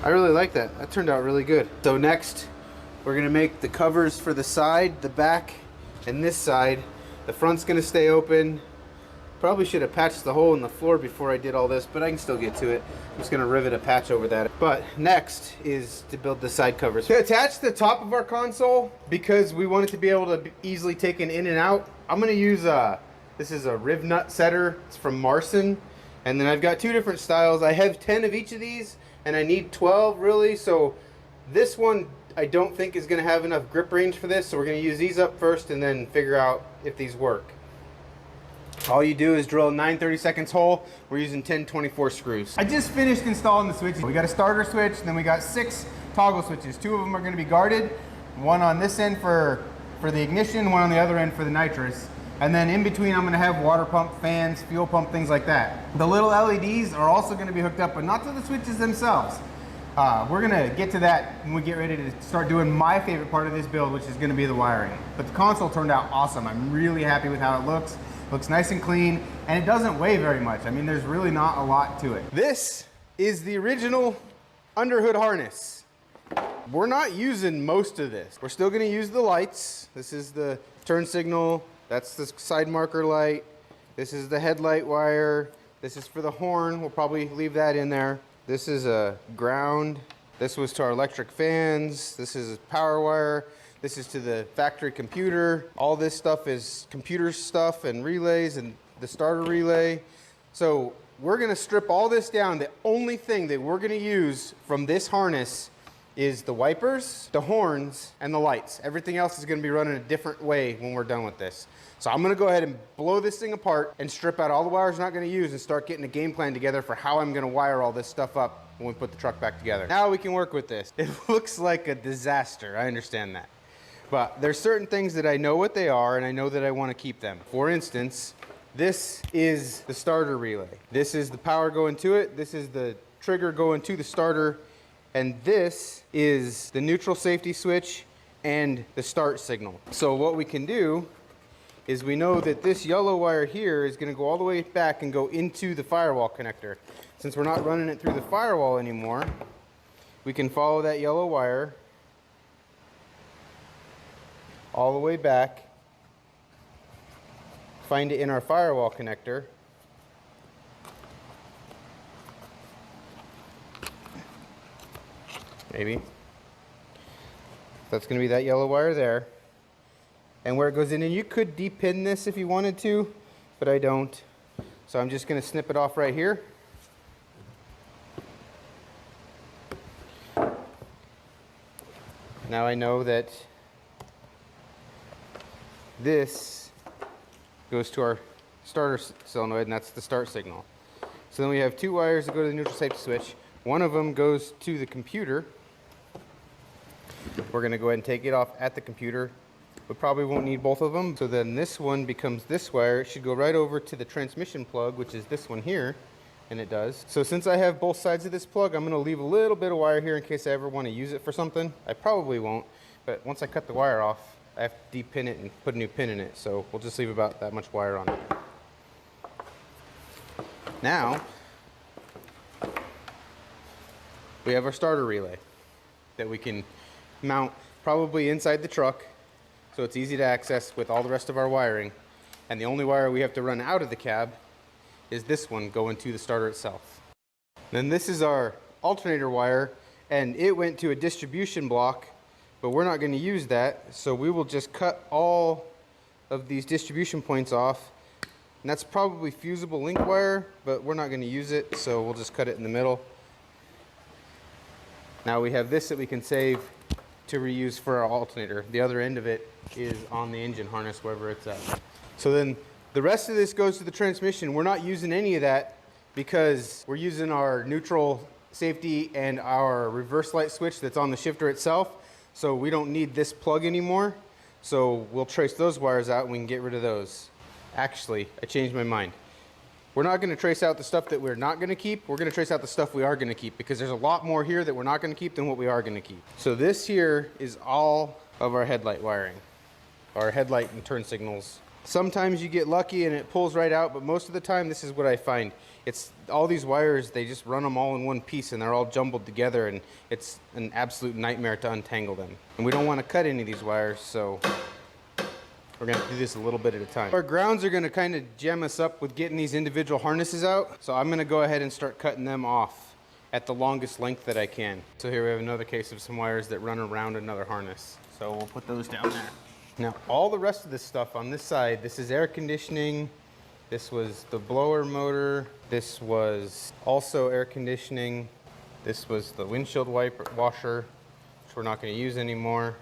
C: I really like that. That turned out really good. So next, we're gonna make the covers for the side, the back, and this side. The front's gonna stay open. Probably should have patched the hole in the floor before I did all this, but I can still get to it. I'm just gonna rivet a patch over that. But next is to build the side covers. To attach the top of our console, because we want it to be able to be easily taken in and out, I'm gonna use this is a riv nut setter. It's from Marson. And then I've got 2 different styles. I have 10 of each of these, and I need 12 really. So this one I don't think is gonna have enough grip range for this. So we're gonna use these up first and then figure out if these work. All you do is drill a 9/32 hole. We're using 1024 screws. I just finished installing the switches. We got a starter switch, and then we got 6 toggle switches. 2 of them are going to be guarded. One on this end for the ignition, one on the other end for the nitrous. And then in between, I'm going to have water pump, fans, fuel pump, things like that. The little LEDs are also going to be hooked up, but not to the switches themselves. We're going to get to that when we get ready to start doing my favorite part of this build, which is going to be the wiring. But the console turned out awesome. I'm really happy with how it looks. Looks nice and clean, and it doesn't weigh very much. I mean, there's really not a lot to it. This is the original underhood harness. We're not using most of this. We're still gonna use the lights. This is the turn signal. That's the side marker light. This is the headlight wire. This is for the horn. We'll probably leave that in there. This is a ground. This was to our electric fans. This is a power wire. This is to the factory computer. All this stuff is computer stuff and relays and the starter relay. So we're gonna strip all this down. The only thing that we're gonna use from this harness is the wipers, the horns, and the lights. Everything else is gonna be running a different way when we're done with this. So I'm gonna go ahead and blow this thing apart and strip out all the wires I'm not gonna use and start getting a game plan together for how I'm gonna wire all this stuff up when we put the truck back together. Now we can work with this. It looks like a disaster, I understand that. But there's certain things that I know what they are and I know that I want to keep them. For instance, this is the starter relay. This is the power going to it. This is the trigger going to the starter. And this is the neutral safety switch and the start signal. So what we can do is we know that this yellow wire here is going to go all the way back and go into the firewall connector. Since we're not running it through the firewall anymore, we can follow that yellow wire all the way back, find it in our firewall connector, maybe. That's going to be that yellow wire there. And where it goes in, and you could depin this if you wanted to, but I don't. So I'm just going to snip it off right here. Now I know that this goes to our starter solenoid, and that's the start signal. So then we have 2 wires that go to the neutral safety switch. One of them goes to the computer. We're going to go ahead and take it off at the computer. We probably won't need both of them. So then this one becomes this wire. It should go right over to the transmission plug, which is this one here, and it does. So since I have both sides of this plug, I'm going to leave a little bit of wire here in case I ever want to use it for something. I probably won't, but once I cut the wire off, I have to de-pin it and put a new pin in it, so we'll just leave about that much wire on it. Now, we have our starter relay that we can mount probably inside the truck, so it's easy to access with all the rest of our wiring. And the only wire we have to run out of the cab is this one going to the starter itself. Then this is our alternator wire, and it went to a distribution block, but we're not going to use that, so we will just cut all of these distribution points off. And that's probably fusible link wire, but we're not going to use it, so we'll just cut it in the middle. Now we have this that we can save to reuse for our alternator. The other end of it is on the engine harness, wherever it's at. So then the rest of this goes to the transmission. We're not using any of that
A: because we're using our neutral safety and our reverse light switch that's on the shifter itself. So we don't need this plug anymore. So we'll trace those wires out and we can get rid of those. Actually, I changed my mind. We're not going to trace out the stuff that we're not going to keep. We're going to trace out the stuff we are going to keep, because there's a lot more here that we're not going to keep than what we are going to keep. So this here is all of our headlight wiring, our headlight and turn signals. Sometimes you get lucky and it pulls right out, but most of the time this is what I find. It's all these wires, they just run them all in one piece and they're all jumbled together, and it's an absolute nightmare to untangle them. And we don't want to cut any of these wires, so we're going to do this a little bit at a time. Our grounds are going to kind of jam us up with getting these individual harnesses out. So I'm going to go ahead and start cutting them off at the longest length that I can. So here we have another case of some wires that run around another harness. So we'll put those down there. Now all the rest of this stuff on this side, this is air conditioning. This was the blower motor. This was also air conditioning. This was the windshield wiper washer, which we're not going to use anymore.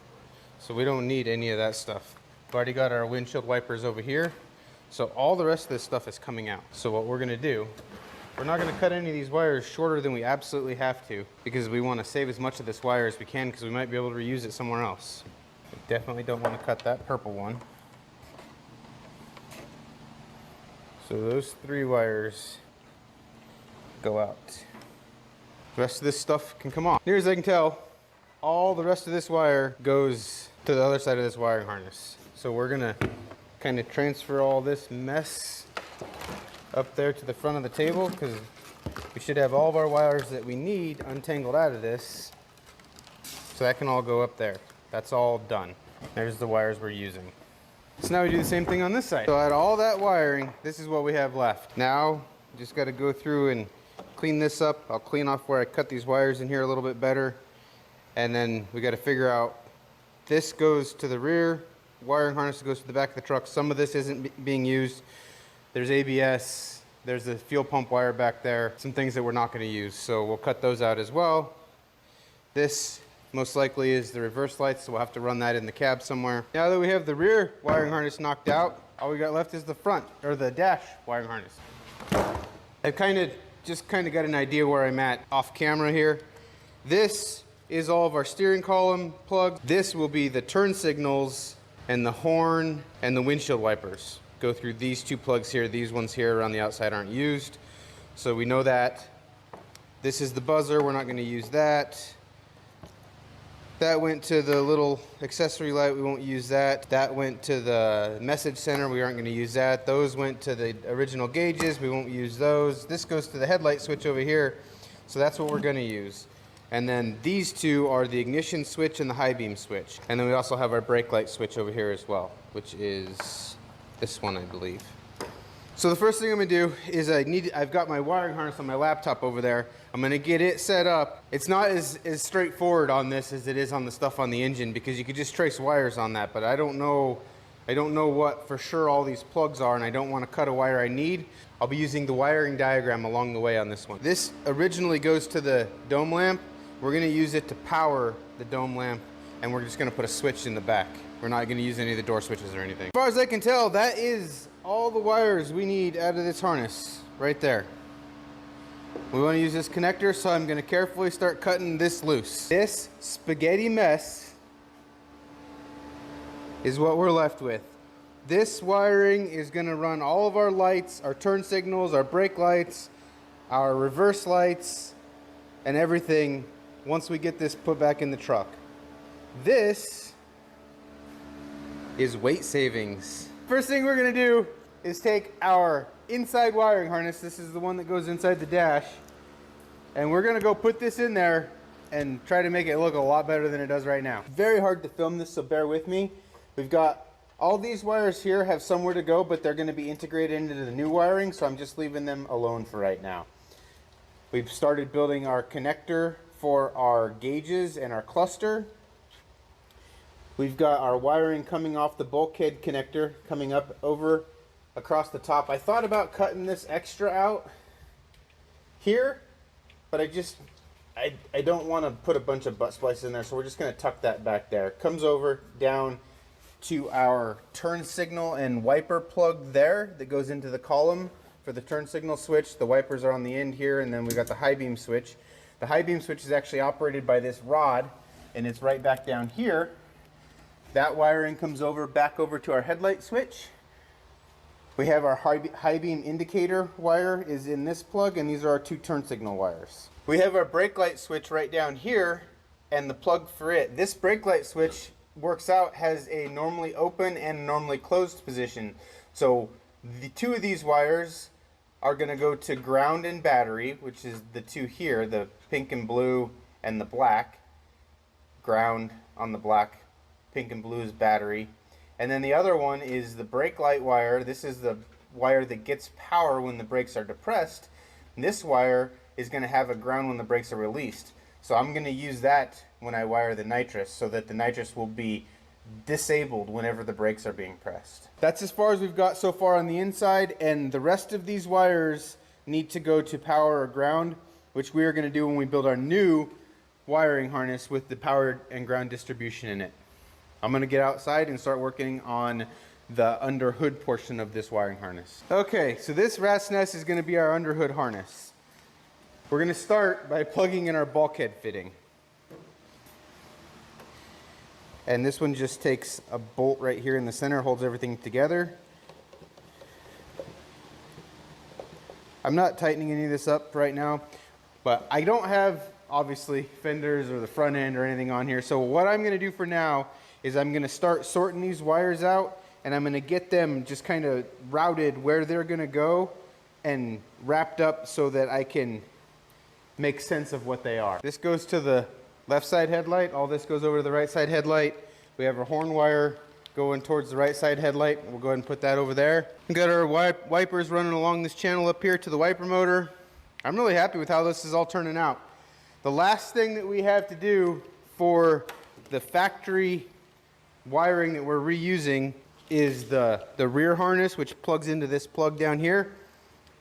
A: So we don't need any of that stuff. We've already got our windshield wipers over here. So all the rest of this stuff is coming out. So what we're gonna do, we're not gonna cut any of these wires shorter than we absolutely have to, because we wanna save as much of this wire as we can, because we might be able to reuse it somewhere else. We definitely don't wanna cut that purple one. So those 3 wires go out. The rest of this stuff can come off. Near as I can tell, all the rest of this wire goes to the other side of this wiring harness. So we're gonna kind of transfer all this mess up there to the front of the table, because we should have all of our wires that we need untangled out of this. So that can all go up there. That's all done. There's the wires we're using. So now we do the same thing on this side. So out of all that wiring, this is what we have left. Now, just gotta go through and clean this up. I'll clean off where I cut these wires in here a little bit better. And then we gotta figure out, this goes to the rear wiring harness, goes to the back of the truck. Some of this isn't being used. There's ABS, there's the fuel pump wire back there, some things that we're not going to use, so we'll cut those out as well. This most likely is the reverse lights, so we'll have to run that in the cab somewhere. Now that we have the rear wiring harness knocked out, all we got left is the front, or the dash wiring harness. I've just kind of got an idea where I'm at off camera here. This is all of our steering column plugs. This will be the turn signals and the horn and the windshield wipers. Go through these 2 plugs here. These ones here around the outside aren't used, so we know that. This is the buzzer, we're not going to use that. That went to the little accessory light, we won't use that. That went to the message center, we aren't going to use that. Those went to the original gauges, we won't use those. This goes to the headlight switch over here, so that's what we're going to use. And then these 2 are the ignition switch and the high beam switch. And then we also have our brake light switch over here as well, which is this one, I believe. So the first thing I'm gonna do is I've got my wiring harness on my laptop over there. I'm gonna get it set up. It's not as straightforward on this as it is on the stuff on the engine, because you could just trace wires on that, but I don't know what for sure all these plugs are, and I don't want to cut a wire I need. I'll be using the wiring diagram along the way on this one. This originally goes to the dome lamp. We're going to use it to power the dome lamp, and we're just going to put a switch in the back. We're not going to use any of the door switches or anything. As far as I can tell, that is all the wires we need out of this harness right there. We want to use this connector, so I'm going to carefully start cutting this loose. This spaghetti mess is what we're left with. This wiring is going to run all of our lights, our turn signals, our brake lights, our reverse lights, and everything once we get this put back in the truck. This is weight savings. First thing we're going to do is take our inside wiring harness. This is the one that goes inside the dash. And we're going to go put this in there and try to make it look a lot better than it does right now. Very hard to film this, so bear with me. We've got all these wires here have somewhere to go, but they're going to be integrated into the new wiring, so I'm just leaving them alone for right now. We've started building our connector for our gauges and our cluster. We've got our wiring coming off the bulkhead connector coming up over across the top. I thought about cutting this extra out here, but I don't want to put a bunch of butt splices in there, so we're just going to tuck that back there. It comes over down to our turn signal and wiper plug there that goes into the column
C: for the turn signal switch. The wipers are on the end here, and then we got the high beam switch. The high beam switch is actually operated by this rod, and it's right back down here. That wiring comes back over to our headlight switch. We have our high beam indicator wire is in this plug, and these are our 2 turn signal wires. We have our brake light switch right down here, and the plug for it. This brake light switch has a normally open and normally closed position. So the 2 of these wires are going to go to ground and battery, which is the 2 here, the pink and blue and the black. Ground on the black, pink and blue is battery. And then the other one is the brake light wire. This is the wire that gets power when the brakes are depressed. And this wire is going to have a ground when the brakes are released. So I'm going to use that when I wire the nitrous, so that the nitrous will be disabled whenever the brakes are being pressed. That's as far as we've got so far on the inside, and the rest of these wires need to go to power or ground, which we are going to do when we build our new wiring harness with the power and ground distribution in it. I'm going to get outside and start working on the under hood portion of this wiring harness. Okay, so this rat's nest is going to be our under hood harness. We're going to start by plugging in our bulkhead fitting. And this one just takes a bolt right here in the center, holds everything together. I'm not tightening any of this up right now, but I don't have, obviously, fenders or the front end or anything on here. So what I'm going to do for now is I'm going to start sorting these wires out, and I'm going to get them just kind of routed where they're going to go and wrapped up so that I can make sense of what they are. This goes to the left side headlight. All this goes over to the right side headlight. We have our horn wire going towards the right side headlight. We'll go ahead and put that over there. We've got our wipers running along this channel up here to the wiper motor. I'm really happy with how this is all turning out. The last thing that we have to do for the factory wiring that we're reusing is the rear harness, which plugs into this plug down here.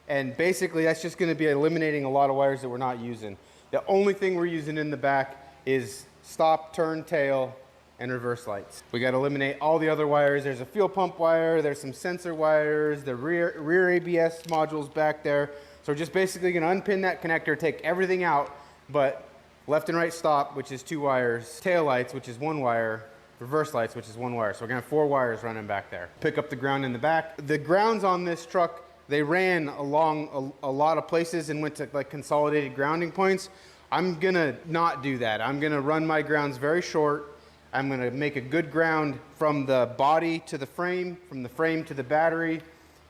C: And basically that's just going to be eliminating a lot of wires that we're not using. The only thing we're using in the back is stop, turn, tail, and reverse lights. We got to eliminate all the other wires. There's a fuel pump wire, there's some sensor wires, the rear ABS modules back there. So we're just basically going to unpin that connector, take everything out, but left and right stop, which is 2 wires, tail lights, which is 1 wire, reverse lights, which is 1 wire. So we're going to have 4 wires running back there. Pick up the ground in the back. The grounds on this truck, they ran along a lot of places and went to like consolidated grounding points. I'm going to not do that. I'm going to run my grounds very short. I'm going to make a good ground from the body to the frame, from the frame to the battery,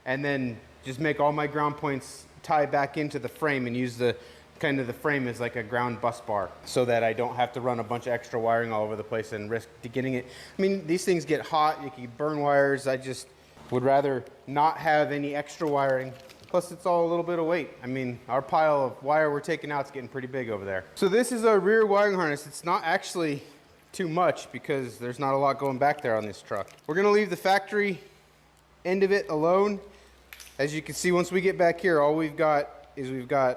C: and then just make all my ground points tie back into the frame and use the kind of the frame as like a ground bus bar so that I don't have to run a bunch of extra wiring all over the place and risk getting it. I mean, these things get hot, you can burn wires. I just would rather not have any extra wiring. Plus it's all a little bit of weight. I mean, our pile of wire we're taking out is getting pretty big over there. So this is our rear wiring harness. It's not actually too much because there's not a lot going back there on this truck. We're gonna leave the factory end of it alone. As you can see, once we get back here, all we've got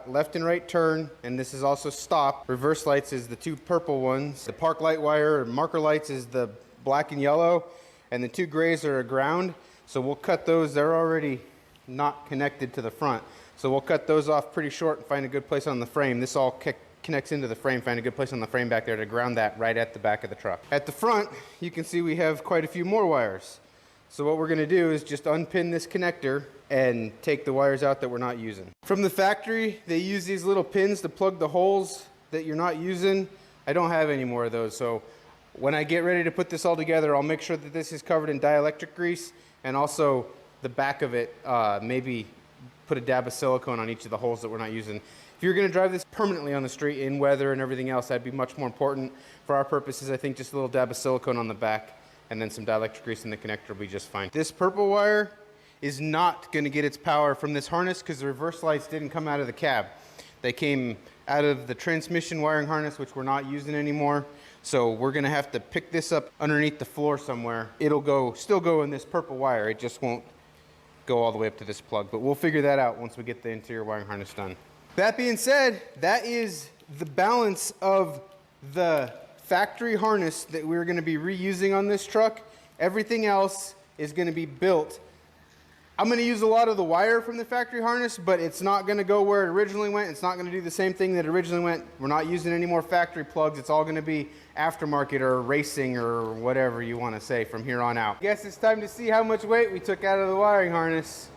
C: left and right turn, and this is also stop. Reverse lights is the 2 purple ones. The park light wire or marker lights is the black and yellow, and the 2 grays are a ground. So we'll cut those. They're already not connected to the front. So we'll cut those off pretty short and find a good place on the frame. This all connects into the frame. Find a good place on the frame back there to ground that right at the back of the truck. At the front, you can see we have quite a few more wires. So what we're going to do is just unpin this connector and take the wires out that we're not using. From the factory, they use these little pins to plug the holes that you're not using. I don't have any more of those, so when I get ready to put this all together, I'll make sure that this is covered in dielectric grease, and also the back of it, maybe put a dab of silicone on each of the holes that we're not using. If you're going to drive this permanently on the street in weather and everything else, that'd be much more important. For our purposes, I think just a little dab of silicone on the back and then some dielectric grease in the connector will be just fine. This purple wire is not going to get its power from this harness because the reverse lights didn't come out of the cab. They came out of the transmission wiring harness, which we're not using anymore. So we're going to have to pick this up underneath the floor somewhere. It'll still go in this purple wire. It just won't go all the way up to this plug, but we'll figure that out once we get the interior wiring harness done. That being said, that is the balance of the factory harness that we're going to be reusing on this truck. Everything else is going to be built
A: I'm going to use a lot of the wire from the factory harness, but it's not going to go where it originally went. It's not going to do the same thing that originally went. We're not using any more factory plugs. It's all going to be aftermarket or racing or whatever you want to say from here on out. Guess it's time to see how much weight we took out of the wiring harness.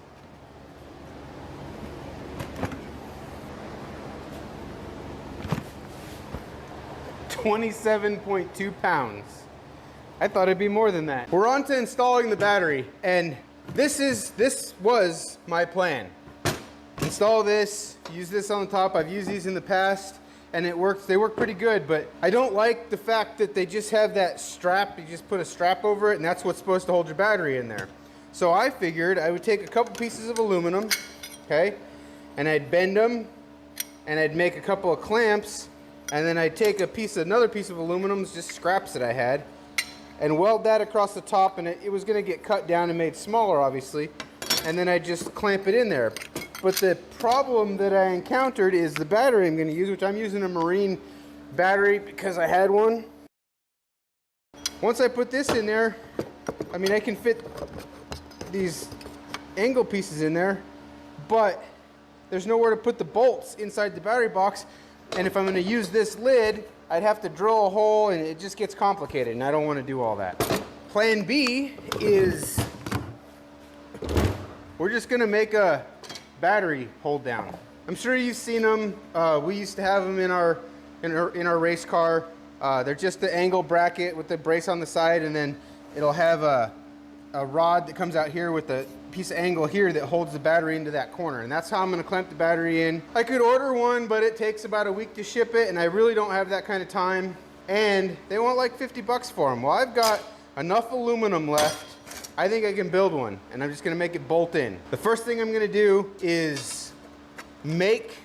A: $27.2 pounds. I thought it'd be more than that. We're on to installing the battery, and this was my plan. Install this, use this on the top. I've used these in the past and it works. They work pretty good, but I don't like the fact that they just have that strap. You just put a strap over it and that's what's supposed to hold your battery in there. So I figured I would take a couple pieces of aluminum, okay, and I'd bend them and I'd make a couple of clamps, and then I'd take another piece of aluminum, just scraps that I had, and weld that across the top, and it was going to get cut down and made smaller, obviously, and then I just clamp it in there. But the problem that I encountered is the battery I'm going to use, which I'm using a marine battery because I had one. Once I put this in there, I mean, I can fit these angle pieces in there, but there's nowhere to put the bolts inside the battery box, and if I'm going to use this lid, I'd have to drill a hole and it just gets complicated, and I don't want to do all that. Plan B is we're just going to make a battery hold down. I'm sure you've seen them. We used to have them in our race car. They're just the angle bracket with the brace on the side, and then it'll have a rod that comes out here with a piece of angle here that holds the battery into that corner, and that's how I'm going to clamp the battery in. I could order one, but it takes about a week to ship it, and I really don't have that kind of time, and they want like 50 bucks for them. Well, I've got enough aluminum left. I think I can build one, and I'm just going to make it bolt in. The first thing I'm going to do is make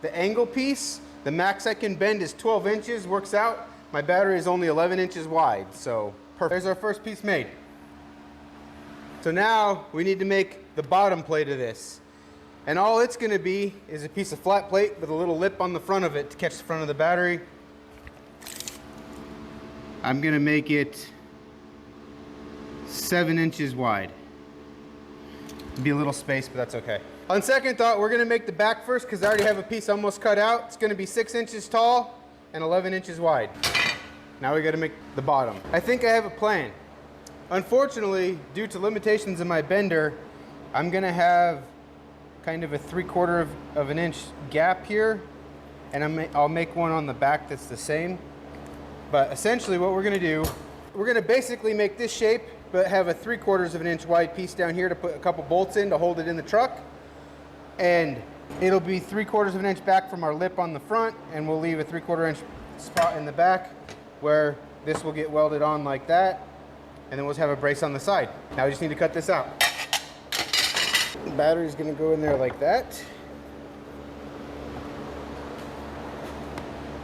A: the angle piece. The max I can bend is 12 inches, works out. My battery is only 11 inches wide, so perfect. There's our first piece made. So now we need to make the bottom plate of this. And all it's going to be is a piece of flat plate with a little lip on the front of it to catch the front of the battery. I'm going to make it 7 inches wide. It'll be a little space, but that's okay. On second thought, we're going to make the back first because I already have a piece almost cut out. It's going to be 6 inches tall and 11 inches wide. Now we got to make the bottom. I think I have a plan. Unfortunately, due to limitations in my bender, I'm going to have kind of a 3/4 of an inch gap here, and I'll make one on the back that's the same. But essentially what we're going to do, we're going to basically make this shape, but have a 3/4 of an inch wide piece down here to put a couple bolts in to hold it in the truck. And it'll be 3/4 of an inch back from our lip on the front, and we'll leave a 3/4 inch spot in the back where this will get welded on like that. And then we'll just have a brace on the side. Now we just need to cut this out. The battery's gonna go in there like that.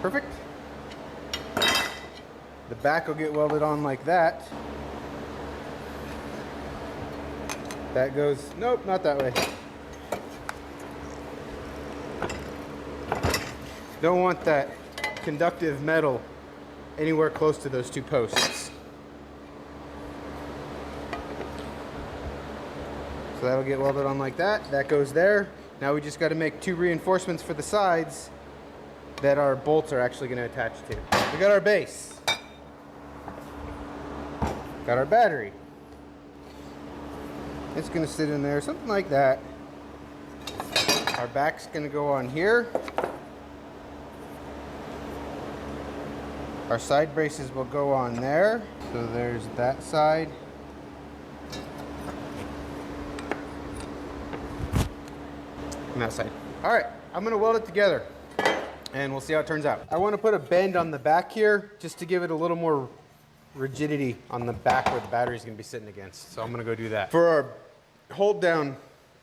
A: Perfect. The back will get welded on like that. That goes, nope, not that way. Don't want that conductive metal anywhere close to those two posts. So that'll get welded on like that. That goes there. Now we just got to make 2 reinforcements for the sides that our bolts are actually going to attach to. We got our base. Got our battery. It's going to sit in there, something like that. Our back's going to go on here. Our side braces will go on there. So there's that side. And that side. All right, I'm gonna weld it together and we'll see how it turns out. I want to put a bend on the back here just to give it a little more rigidity on the back where the battery's gonna be sitting against. So I'm gonna go do that. For our hold down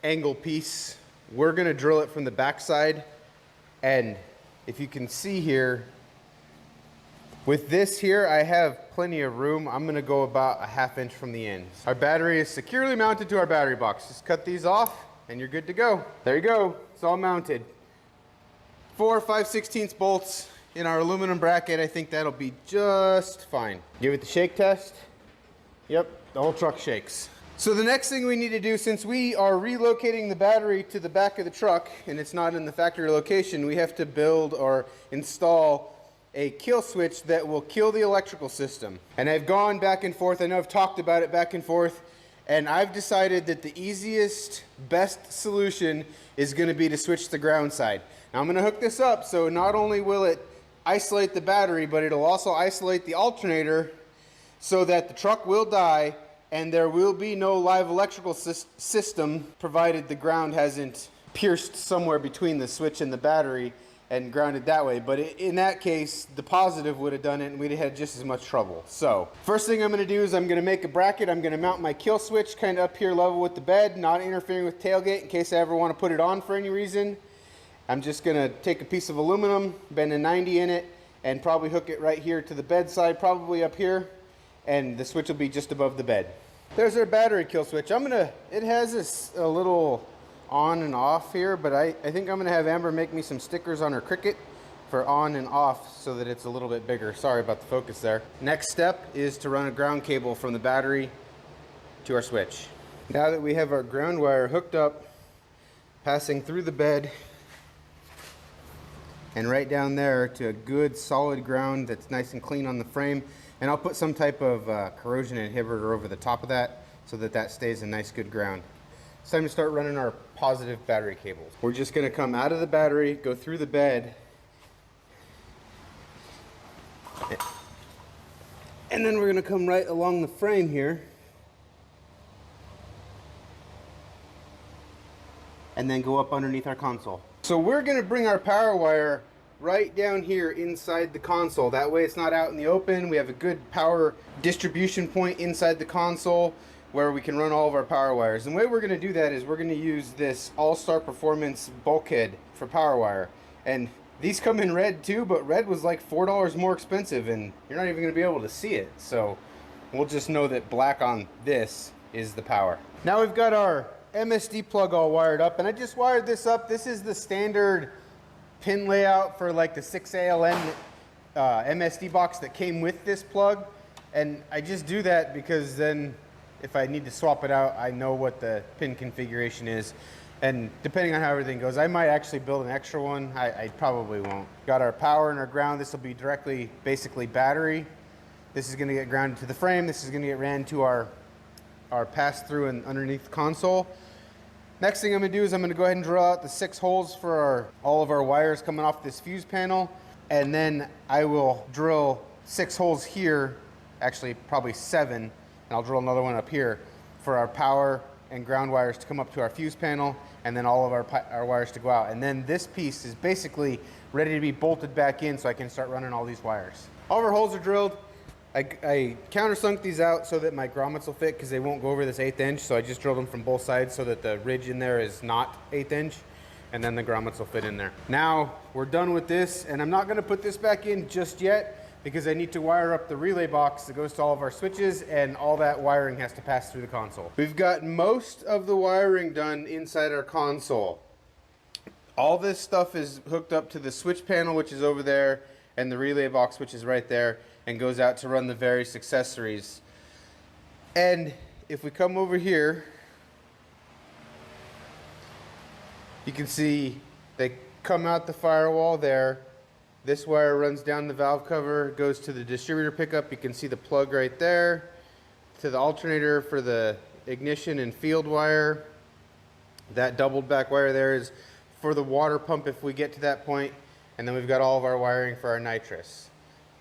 A: angle piece, we're gonna drill it from the back side. And if you can see here, with this here, I have plenty of room. I'm gonna go about a 1/2 inch from the end. Our battery is securely mounted to our battery box. Just cut these off and you're good to go. There you go, it's all mounted. 4 5/16 bolts in our aluminum bracket. I think that'll be just fine. Give it the shake test. Yep, the whole truck shakes. So the next thing we need to do, since we are relocating the battery to the back of the truck and it's not in the factory location, we have to build or install a kill switch that will kill the electrical system. And I've gone back and forth, I know I've talked about it back and forth, and I've decided that the easiest, best solution is going to be to switch the ground side. Now I'm going to hook this up, so not only will it isolate the battery, but it'll also isolate the alternator so that the truck will die and there will be no live electrical system, provided the ground hasn't pierced somewhere between the switch and the battery and grounded that way. But in that case, the positive would have done it and we'd have had just as much trouble. So first thing I'm going to do is I'm going to make a bracket. I'm going to mount my kill switch kind of up here level with the bed, not interfering with tailgate in case I ever want to put it on for any reason. I'm just going to take a piece of aluminum, bend a 90 in it, and probably hook it right here to the bedside, probably up here, and the switch will be just above the bed. There's our battery kill switch. It has this a little on and off here, but I think I'm gonna have Amber make me some stickers on her Cricut for on and off so that it's a little bit bigger. Sorry about the focus there. Next step is to run a ground cable from the battery to our switch. Now that we have our ground wire hooked up, passing through the bed and right down there to a good solid ground that's nice and clean on the frame, and I'll put some type of corrosion inhibitor over the top of that so that that stays a nice good ground. It's time to start running our positive battery cables. We're just going to come out of the battery, go through the bed, and then we're going to come right along the frame here, and then go up underneath our console. So we're going to bring our power wire right down here inside the console. That way it's not out in the open. We have a good power distribution point inside the console where we can run all of our power wires. And the way we're going to do that is we're going to use this All-Star Performance bulkhead for power wire. And these come in red too, but red was like $4 more expensive and you're not even going to be able to see it. So we'll just know that black on this is the power. Now we've got our MSD plug all wired up, and I just wired this up. This is the standard pin layout for like the 6ALN MSD box that came with this plug, and I just do that because then if I need to swap it out, I know what the pin configuration is, and depending on how everything goes, I might actually build an extra one. I probably won't. Got our power and our ground. This will be directly basically battery. This is going to get grounded to the frame. This is going to get ran to our pass-through and underneath the console. Next thing I'm going to do is I'm going to go ahead and drill out the 6 holes for all of our wires coming off this fuse panel, and then I will drill 6 holes here, actually probably 7, and I'll drill another one up here for our power and ground wires to come up to our fuse panel, and then all of our wires to go out. And then this piece is basically ready to be bolted back in so I can start running all these wires. All of our holes are drilled. I countersunk these out so that my grommets will fit because they won't go over this 1/8 inch, so I just drilled them from both sides so that the ridge in there is not 1/8 inch, and then the grommets will fit in there. Now we're done with this, and I'm not going to put this back in just yet because I need to wire up the relay box that goes to all of our switches, and all that wiring has to pass through the console. We've got most of the wiring done inside our console. All this stuff is hooked up to the switch panel, which is over there, and the relay box, which is right there, and goes out to run the various accessories. And if we come over here, you can see they come out the firewall there. This wire runs down the valve cover, goes to the distributor pickup. You can see the plug right there, to the alternator for the ignition and field wire. That doubled back wire there is for the water pump if we get to that point. And then we've got all of our wiring for our nitrous.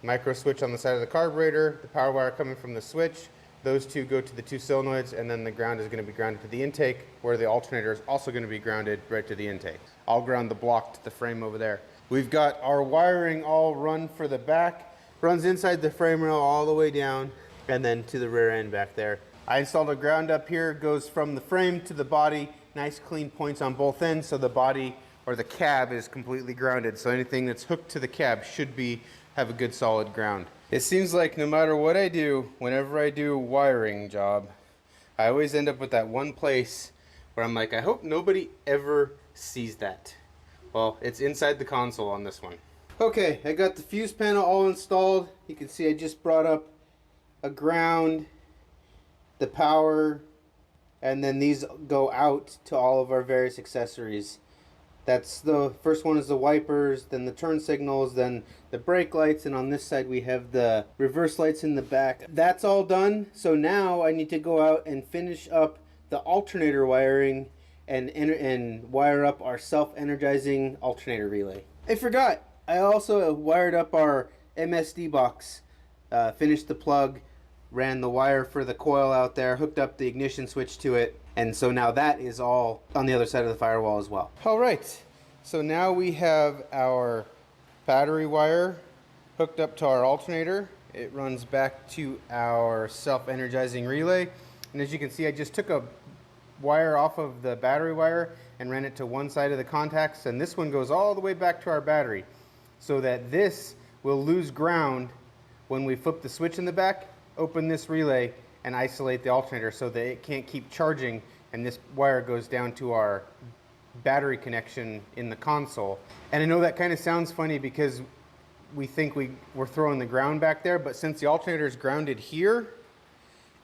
A: Micro switch on the side of the carburetor, the power wire coming from the switch. Those two go to the 2 solenoids, and then the ground is going to be grounded to the intake, where the alternator is also going to be grounded right to the intake. I'll ground the block to the frame over there. We've got our wiring all run for the back, runs inside the frame rail all the way down, and then to the rear end back there. I installed a ground up here, goes from the frame to the body, nice clean points on both ends, so the body or the cab is completely grounded. So anything that's hooked to the cab should have a good solid ground. It seems like no matter what I do, whenever I do a wiring job, I always end up with that one place where I'm like, I hope nobody ever sees that. Well, it's inside the console on this one. Okay, I got the fuse panel all installed. You can see I just brought up a ground, the power,
C: and then these go out to all of our various accessories. That's the first one is the wipers, then the turn signals, then the brake lights, and on this side we have the reverse lights in the back. That's all done. So now I need to go out and finish up the alternator wiring and wire up our self-energizing alternator relay. I forgot, I also wired up our MSD box, finished the plug, ran the wire for the coil out there, hooked up the ignition switch to it, and so now that is all on the other side of the firewall as well. All right, so now we have our battery wire hooked up to our alternator. It runs back to our self-energizing relay, and as you can see, I just took a wire off of the battery wire and ran it to one side of the contacts, and this one goes all the way back to our battery, so that this will lose ground when we flip the switch in the back, open this relay, and isolate the alternator so that it can't keep charging, and this wire goes down to our battery connection in the console. And I know that kind of sounds funny because we think we're throwing the ground back there, but since the alternator is grounded here,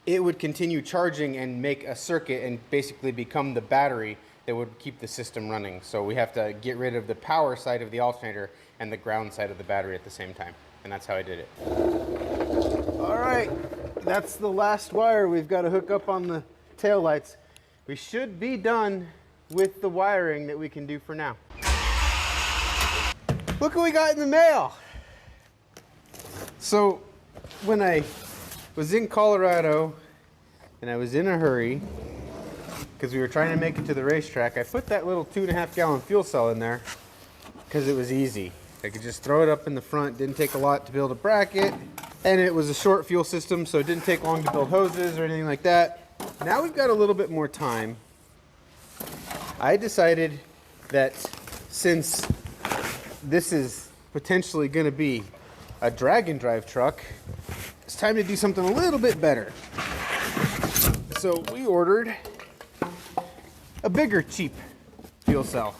C: it would continue charging and make a circuit and basically become the battery that would keep the system running. So we have to get rid of the power side of the alternator and the ground side of the battery at the same time. And that's how I did it. All right, that's the last wire we've got to hook up on the taillights. We should be done with the wiring that we can do for now. Look what we got in the mail. So when I was in Colorado and I was in a hurry because we were trying to make it to the racetrack, I put that little 2.5 gallon fuel cell in there because it was easy. I could just throw it up in the front, didn't take a lot to build a bracket, and it was a short fuel system, so it didn't take long to build hoses or anything like that. Now we've got a little bit more time. I decided that since this is potentially going to be a drag and drive truck, it's time to do something a little bit better. So we ordered a bigger, cheap fuel cell.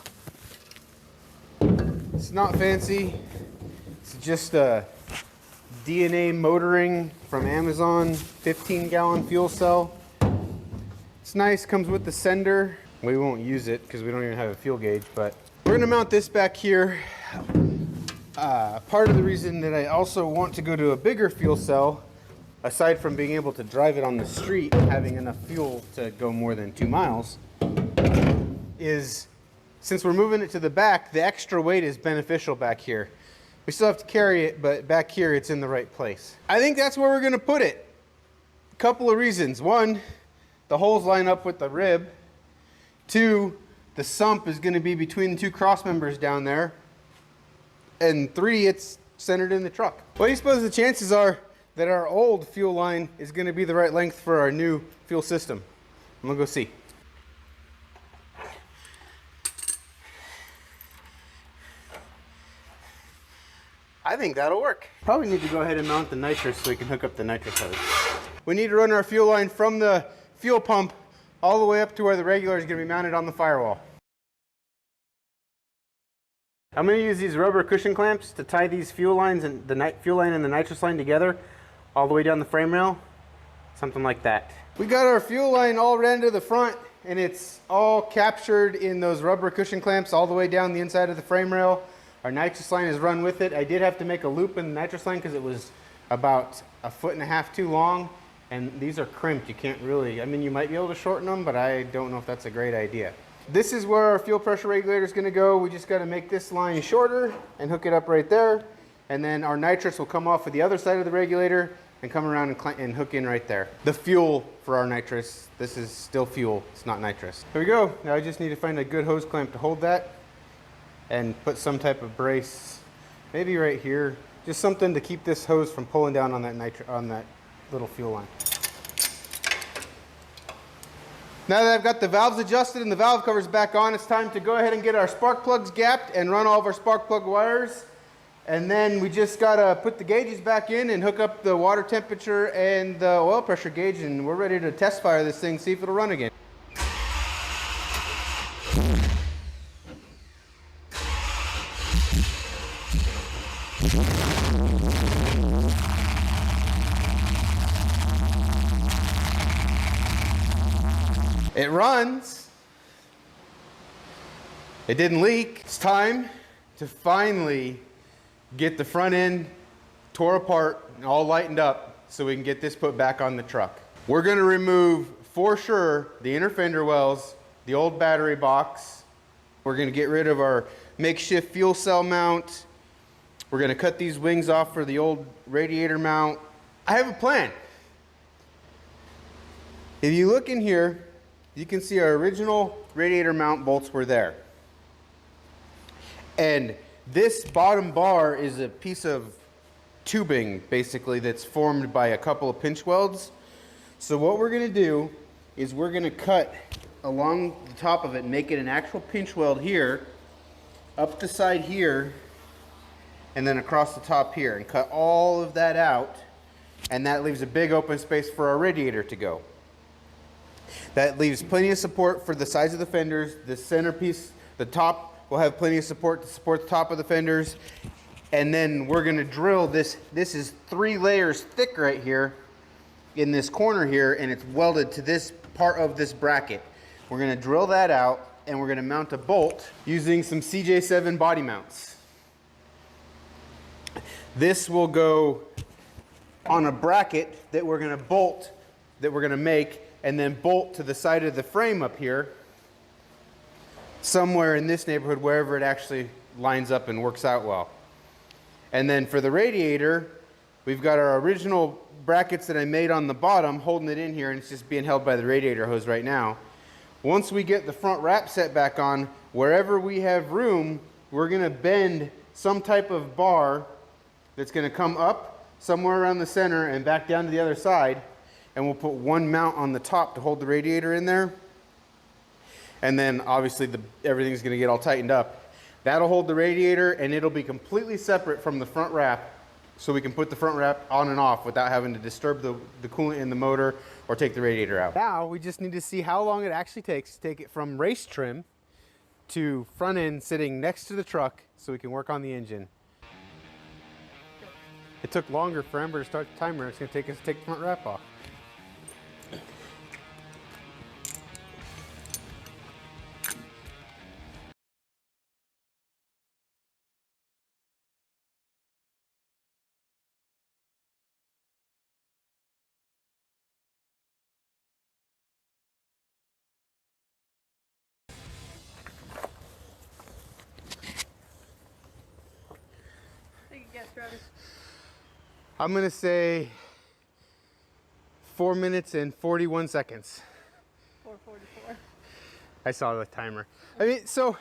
C: It's not fancy. It's just a DNA motoring from Amazon 15-gallon fuel cell. It's nice, comes with the sender. We won't use it because we don't even have a fuel gauge, but we're gonna mount this back here. Part of the reason that I also want to go to a bigger fuel cell, aside from being able to drive it on the street and having enough fuel to go more than 2 miles, is since we're moving it to the back, the extra weight is beneficial back here. We still have to carry it, but back here it's in the right place. I think that's where we're gonna put it. A couple of reasons. One, the holes line up with the rib. Two, the sump is gonna be between the two cross members down there. And three, it's centered in the truck. What do you suppose the chances are that our old fuel line is gonna be the right length for our new fuel system? I'm gonna go see. I think that'll work. Probably need to go ahead and mount the nitrous so we can hook up the nitrous hose. We need to run our fuel line from the fuel pump all the way up to where the regulator is going to be mounted on the firewall. I'm going to use these rubber cushion clamps to tie these fuel lines and the fuel line and the nitrous line together all the way down the frame rail. Something like that. We got our fuel line all ran to the front, and it's all captured in those rubber cushion clamps all the way down the inside of the frame rail. Our nitrous line is run with it. I did have to make a loop in the nitrous line because it was about 1.5 feet too long, and these are crimped. You can't really, I mean, you might be able to shorten them, but I don't know if that's a great idea. This is where our fuel pressure regulator is going to go. We just got to make this line shorter and hook it up right there, and then our nitrous will come off of the other side of the regulator and come around and hook in right there. The fuel for our nitrous, this is still fuel, it's not nitrous. There we go. Now I just need to find a good hose clamp to hold that and put some type of brace, maybe right here, just something to keep this hose from pulling down on that little fuel line. Now that I've got the valves adjusted and the valve covers back on, it's time to go ahead and get our spark plugs gapped and run all of our spark plug wires. And then we just gotta put the gauges back in and hook up the water temperature and the oil pressure gauge, and we're ready to test fire this thing, see if it'll run again.
A: It runs. It didn't leak. It's time to finally get the front end tore apart and all lightened up so we can get this put back on the truck. We're gonna remove, for sure, the inner fender wells, the old battery box. We're gonna get rid of our makeshift fuel cell mount. We're gonna cut these wings off for the old radiator mount. I have a plan. If you look in here, you can see our original radiator mount bolts were there. And this bottom bar is a piece of tubing, basically, that's formed by a couple of pinch welds. So what we're gonna do is we're gonna cut along the top of it and make it an actual pinch weld here, up the side here, and then across the top here, and cut all of that out, and that leaves a big open space for our radiator to go. That leaves plenty of support for the sides of the fenders. The centerpiece, the top, will have plenty of support to support the top of the fenders. And then we're gonna drill this. This is 3 layers thick right here in this corner here, and it's welded to this part of this bracket. We're gonna drill that out, and we're gonna mount a bolt using some CJ7 body mounts. This will go on a bracket that we're gonna bolt, that we're gonna make, and then bolt to the side of the frame up here, somewhere in this neighborhood, wherever it actually lines up and works out well. And then for the radiator, we've got our original brackets that I made on the bottom holding it in here, and it's just being held by the radiator hose right now. Once we get the front wrap set back on, wherever we have room, we're gonna bend some type of bar that's gonna come up somewhere around the center and back down to the other side, and we'll put one mount on the top to hold the radiator in there. And then obviously everything's gonna get all tightened up. That'll hold the radiator, and it'll be completely separate from the front wrap, so we can put the front wrap on and off without having to disturb the coolant in the motor or take the radiator out. Now we just need to see how long it actually takes to take it from race trim to front end sitting next to the truck so we can work on the engine. It took longer for Ember to start the timer. It's gonna take us to take the front wrap off.
B: Take a guess, Travis.
A: I'm gonna say 4 minutes and 41 seconds.
B: 4:44.
A: I saw the timer. I mean, so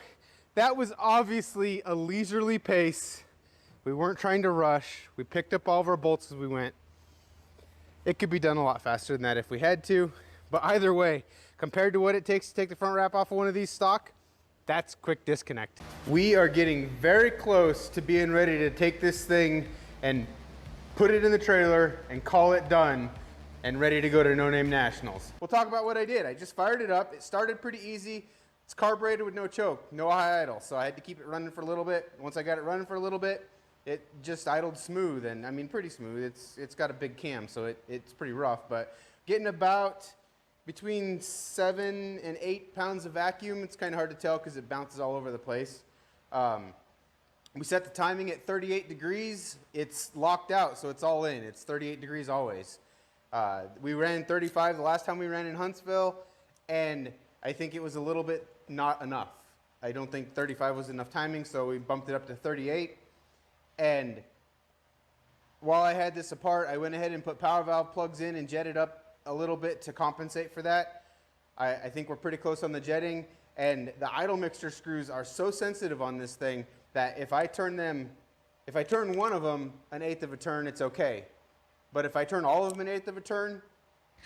A: that was obviously a leisurely pace. We weren't trying to rush. We picked up all of our bolts as we went. It could be done a lot faster than that if we had to, but either way, compared to what it takes to take the front wrap off of one of these stock, that's quick disconnect. We are getting very close to being ready to take this thing and put it in the trailer and call it done and ready to go to No Name Nationals. We'll talk about what I did. I just fired it up. It started pretty easy. It's carbureted with no choke, no high idle, so I had to keep it running for a little bit. Once I got it running for a little bit, it just idled smooth, and I mean pretty smooth. It's got a big cam, so it's pretty rough, but getting about between 7 and 8 pounds of vacuum. It's kind of hard to tell because it bounces all over the place. We set the timing at 38 degrees. It's locked out, so it's all in. It's 38 degrees always. We ran 35 the last time we ran in Huntsville, and I think it was a little bit not enough. I don't think 35 was enough timing, so we bumped it up to 38. And while I had this apart, I went ahead and put power valve plugs in and jetted up a little bit to compensate for that. I think we're pretty close on the jetting, and the idle mixture screws are so sensitive on this thing that if I turn one of them 1/8 of a turn, it's okay. But if I turn all of them 1/8 of a turn,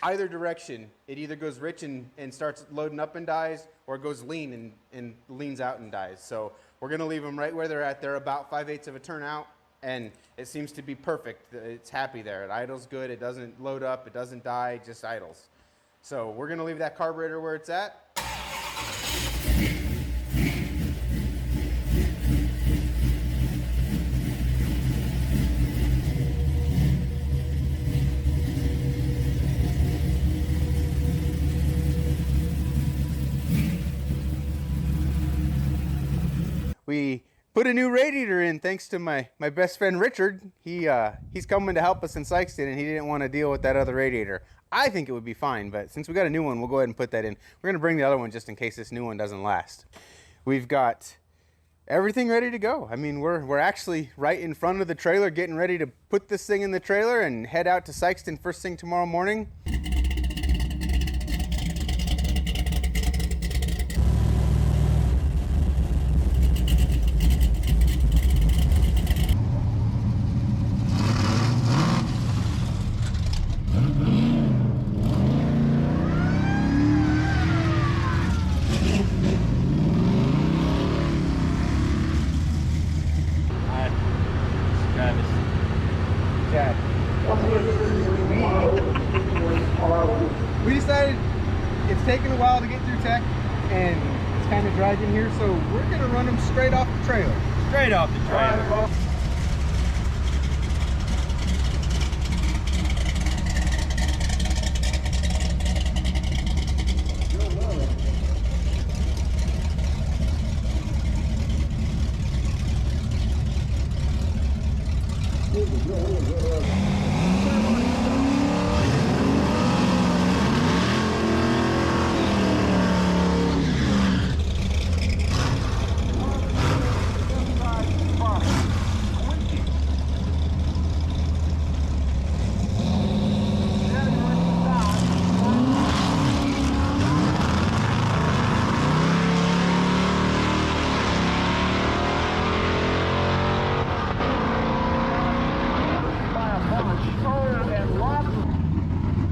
A: either direction, it either goes rich and starts loading up and dies, or it goes lean and leans out and dies. So we're gonna leave them right where they're at. They're about 5/8 of a turn out, and it seems to be perfect. It's happy there. It idles good. It doesn't load up. It doesn't die. It just idles. So we're gonna leave that carburetor where it's at. we put a new radiator in thanks to my best friend Richard. He's coming to help us in Sykeston, and he didn't want to deal with that other radiator. I think it would be fine, but since we got a new one, we'll go ahead and put that in. We're going to bring the other one just in case this new one doesn't last. We've got everything ready to go. I mean, we're actually right in front of the trailer, getting ready to put this thing in the trailer and head out to Sykeston first thing tomorrow morning. We decided it's taken a while to get through tech and it's kind of dry in here, so we're gonna run them straight off the trailer.
D: Straight off the trailer.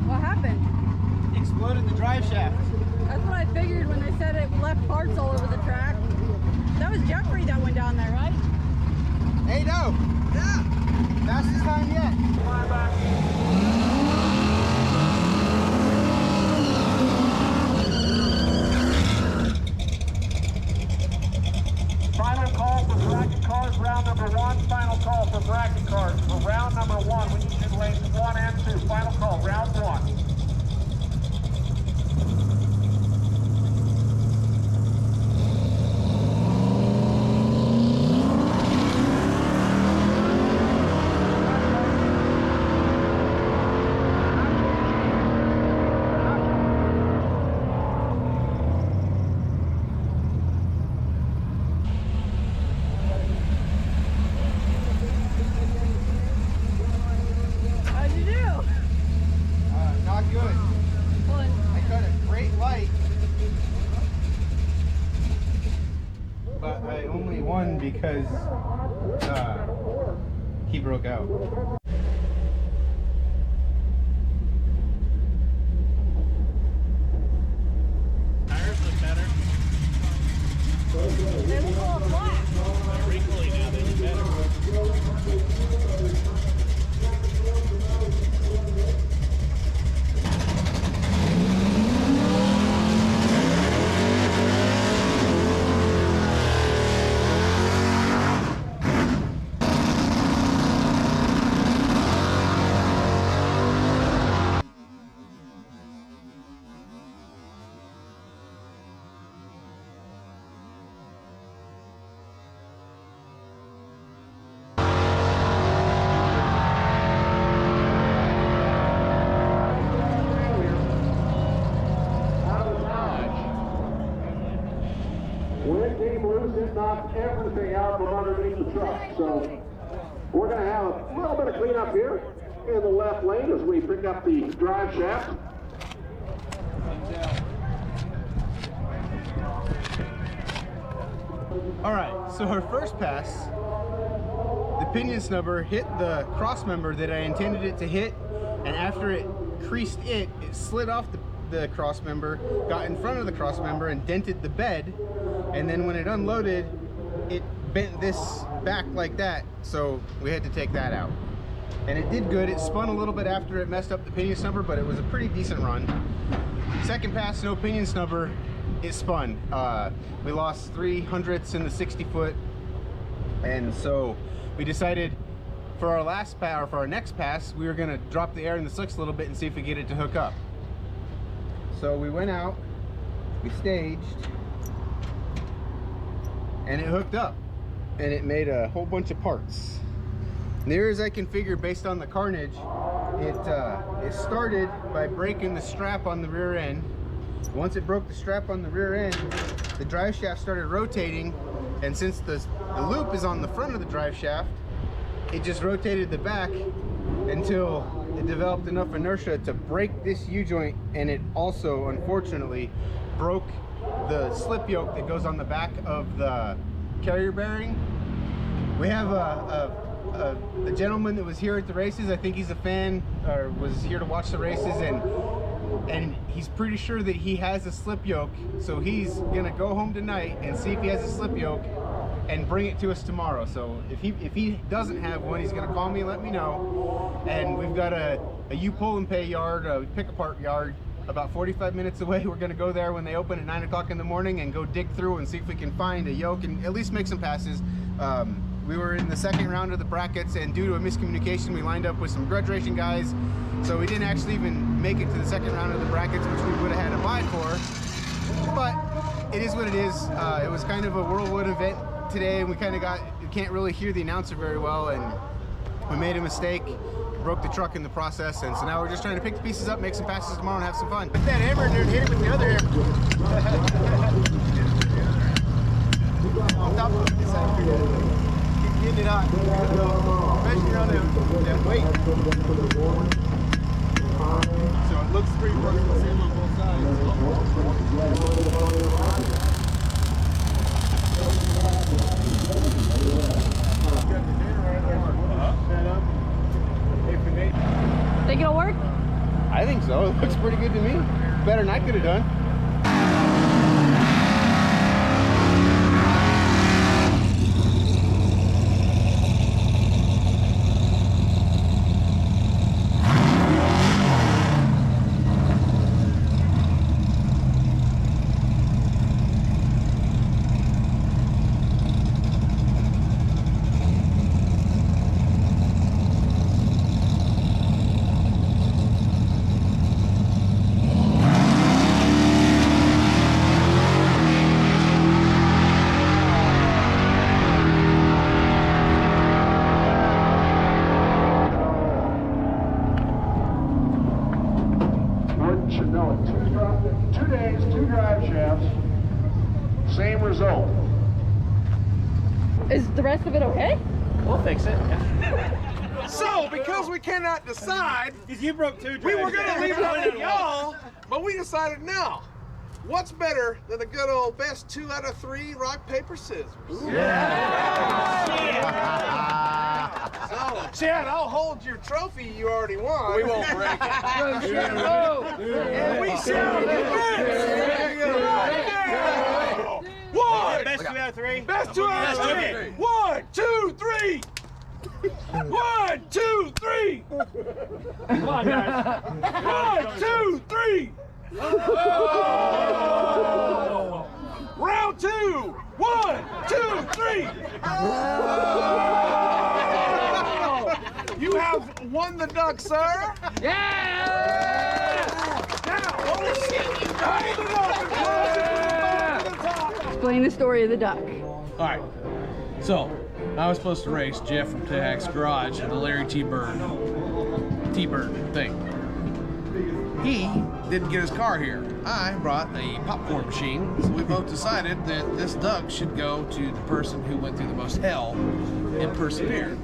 B: What happened?
A: Exploded the drive shaft.
B: That's what I figured when they said it left parts all over the track. That was Jeffrey that went down there, right?
A: Hey, no. Yeah. Fastest time yet.
E: Final call for bracket cars, round number 1. Final call for bracket cars for round number 1. We need you lanes 1 and 2. Final call, round 1.
B: How'd you do?
A: Not good.
B: Well,
A: I cut a great light, but I only won because he broke out.
D: Tires look better.
B: they look a little flat.
D: They're wrinkly now, they look better.
E: When it came loose, it knocked everything out from underneath the truck. So we're going to have a little bit of cleanup here in the left lane as we pick up the drive shaft.
A: All right, so our first pass, the pinion snubber hit the cross member that I intended it to hit, and after it creased it slid off the cross member, got in front of the cross member and dented the bed, and then when it unloaded, it bent this back like that, so we had to take that out. And it did good. It spun a little bit after it messed up the pinion snubber, but it was a pretty decent run. Second pass, no pinion snubber, it spun. We lost 3/100ths in the 60 foot, and so we decided for our last pass, or for our next pass, we were gonna drop the air in the slicks a little bit and see if we get it to hook up. So we went out, we staged, and it hooked up.
C: and it made a whole bunch of parts. Near as I can figure based on the carnage, it started by breaking the strap on the rear end. Once it broke the strap on the rear end, the drive shaft started rotating, and since the loop is on the front of the drive shaft, it just rotated the back until it developed enough inertia to break this U-joint, and it also unfortunately broke the slip yoke that goes on the back of the carrier bearing. We have a gentleman that was here at the races. I think he's a fan, or was here to watch the races, and he's pretty sure that he has a slip yoke, so he's gonna go home tonight and see if he has a slip yoke and bring it to us tomorrow. So if he doesn't have one, he's gonna call me and let me know. And we've got a U-pull and pay yard, a pick-apart yard, about 45 minutes away. We're gonna go there when they open at 9 o'clock in the morning and go dig through and see if we can find a yoke and at least make some passes. We were in the second round of the brackets, and due to a miscommunication, we lined up with some grudge racing guys, so we didn't actually even make it to the second round of the brackets, which we would have had a bye for. But it is what it is. It was kind of a whirlwind event today, and we can't really hear the announcer very well, and we made a mistake, broke the truck in the process, and so now we're just trying to pick the pieces up, make some passes tomorrow, and have some fun. Put that hammer in there and hit it with the other hammer. On top of this side. Keep getting it on. Especially around that weight. So it looks pretty much the same on both sides.
B: Think it'll work?
C: I think so. It looks pretty good to me. Better than I could have done.
E: Same result.
B: Is the rest of it okay?
D: We'll fix it.
F: So, because we cannot decide,
D: You broke two
F: we were going to leave it up to y'all, but we decided now. What's better than the good old best 2 out of 3 rock, paper, scissors? So, Chad, I'll hold your trophy you already won. We won't break it. And we shall One!
D: Best 2 out of 3?
F: Best 2 out of 3! 1, 2, 3! 1, 2, 3!
D: Come on, guys.
F: 1, 2, 3! Oh. Round 2! 1, 2, 3! Oh. You have won the duck, sir!
B: Yeah!
F: Now, holy shit! Hold it up and close it to the top!
B: Explain the story of the duck.
G: All right, so I was supposed to race Jeff from Tehac's Garage in the Larry T-Bird thing. He didn't get his car here. I brought a popcorn machine, so we both decided that this duck should go to the person who went through the most hell and persevered.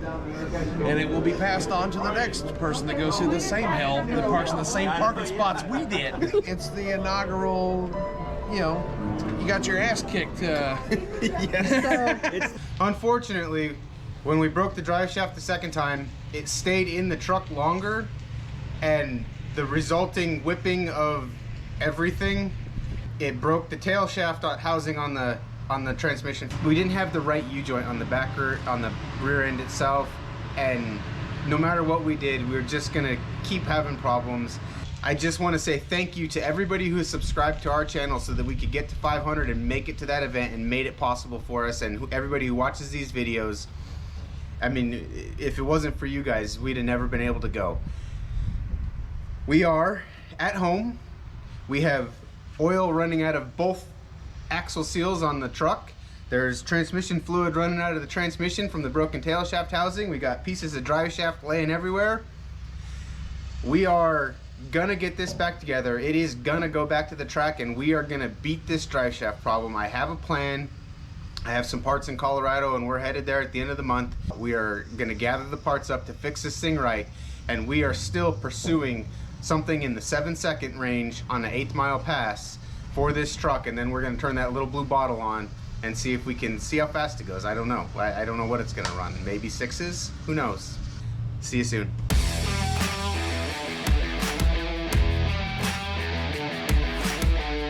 G: And it will be passed on to the next person that goes through the same hell that parks in the same parking spots we did. It's the inaugural, you know, you got your ass kicked.
C: Yes. Unfortunately, when we broke the drive shaft the second time, it stayed in the truck longer, and the resulting whipping of everything, it broke the tail shaft housing on the transmission. We didn't have the right U-joint on the on the rear end itself, and no matter what we did, we were just gonna keep having problems. I just want to say thank you to everybody who has subscribed to our channel so that we could get to 500 and make it to that event and made it possible for us, and everybody who watches these videos. I mean, if it wasn't for you guys, we'd have never been able to go. We are at home. We have oil running out of both axle seals on the truck. There's transmission fluid running out of the transmission from the broken tail shaft housing. We got pieces of drive shaft laying everywhere. We are gonna get this back together. It is gonna go back to the track, and we are gonna beat this drive shaft problem. I have a plan. I have some parts in Colorado, and we're headed there at the end of the month. We are gonna gather the parts up to fix this thing right, and we are still pursuing something in the 7-second range on an 8-mile pass for this truck, and then we're gonna turn that little blue bottle on and see if we can see how fast it goes. I don't know. I don't know what it's gonna run. Maybe 6s? Who knows? See you soon.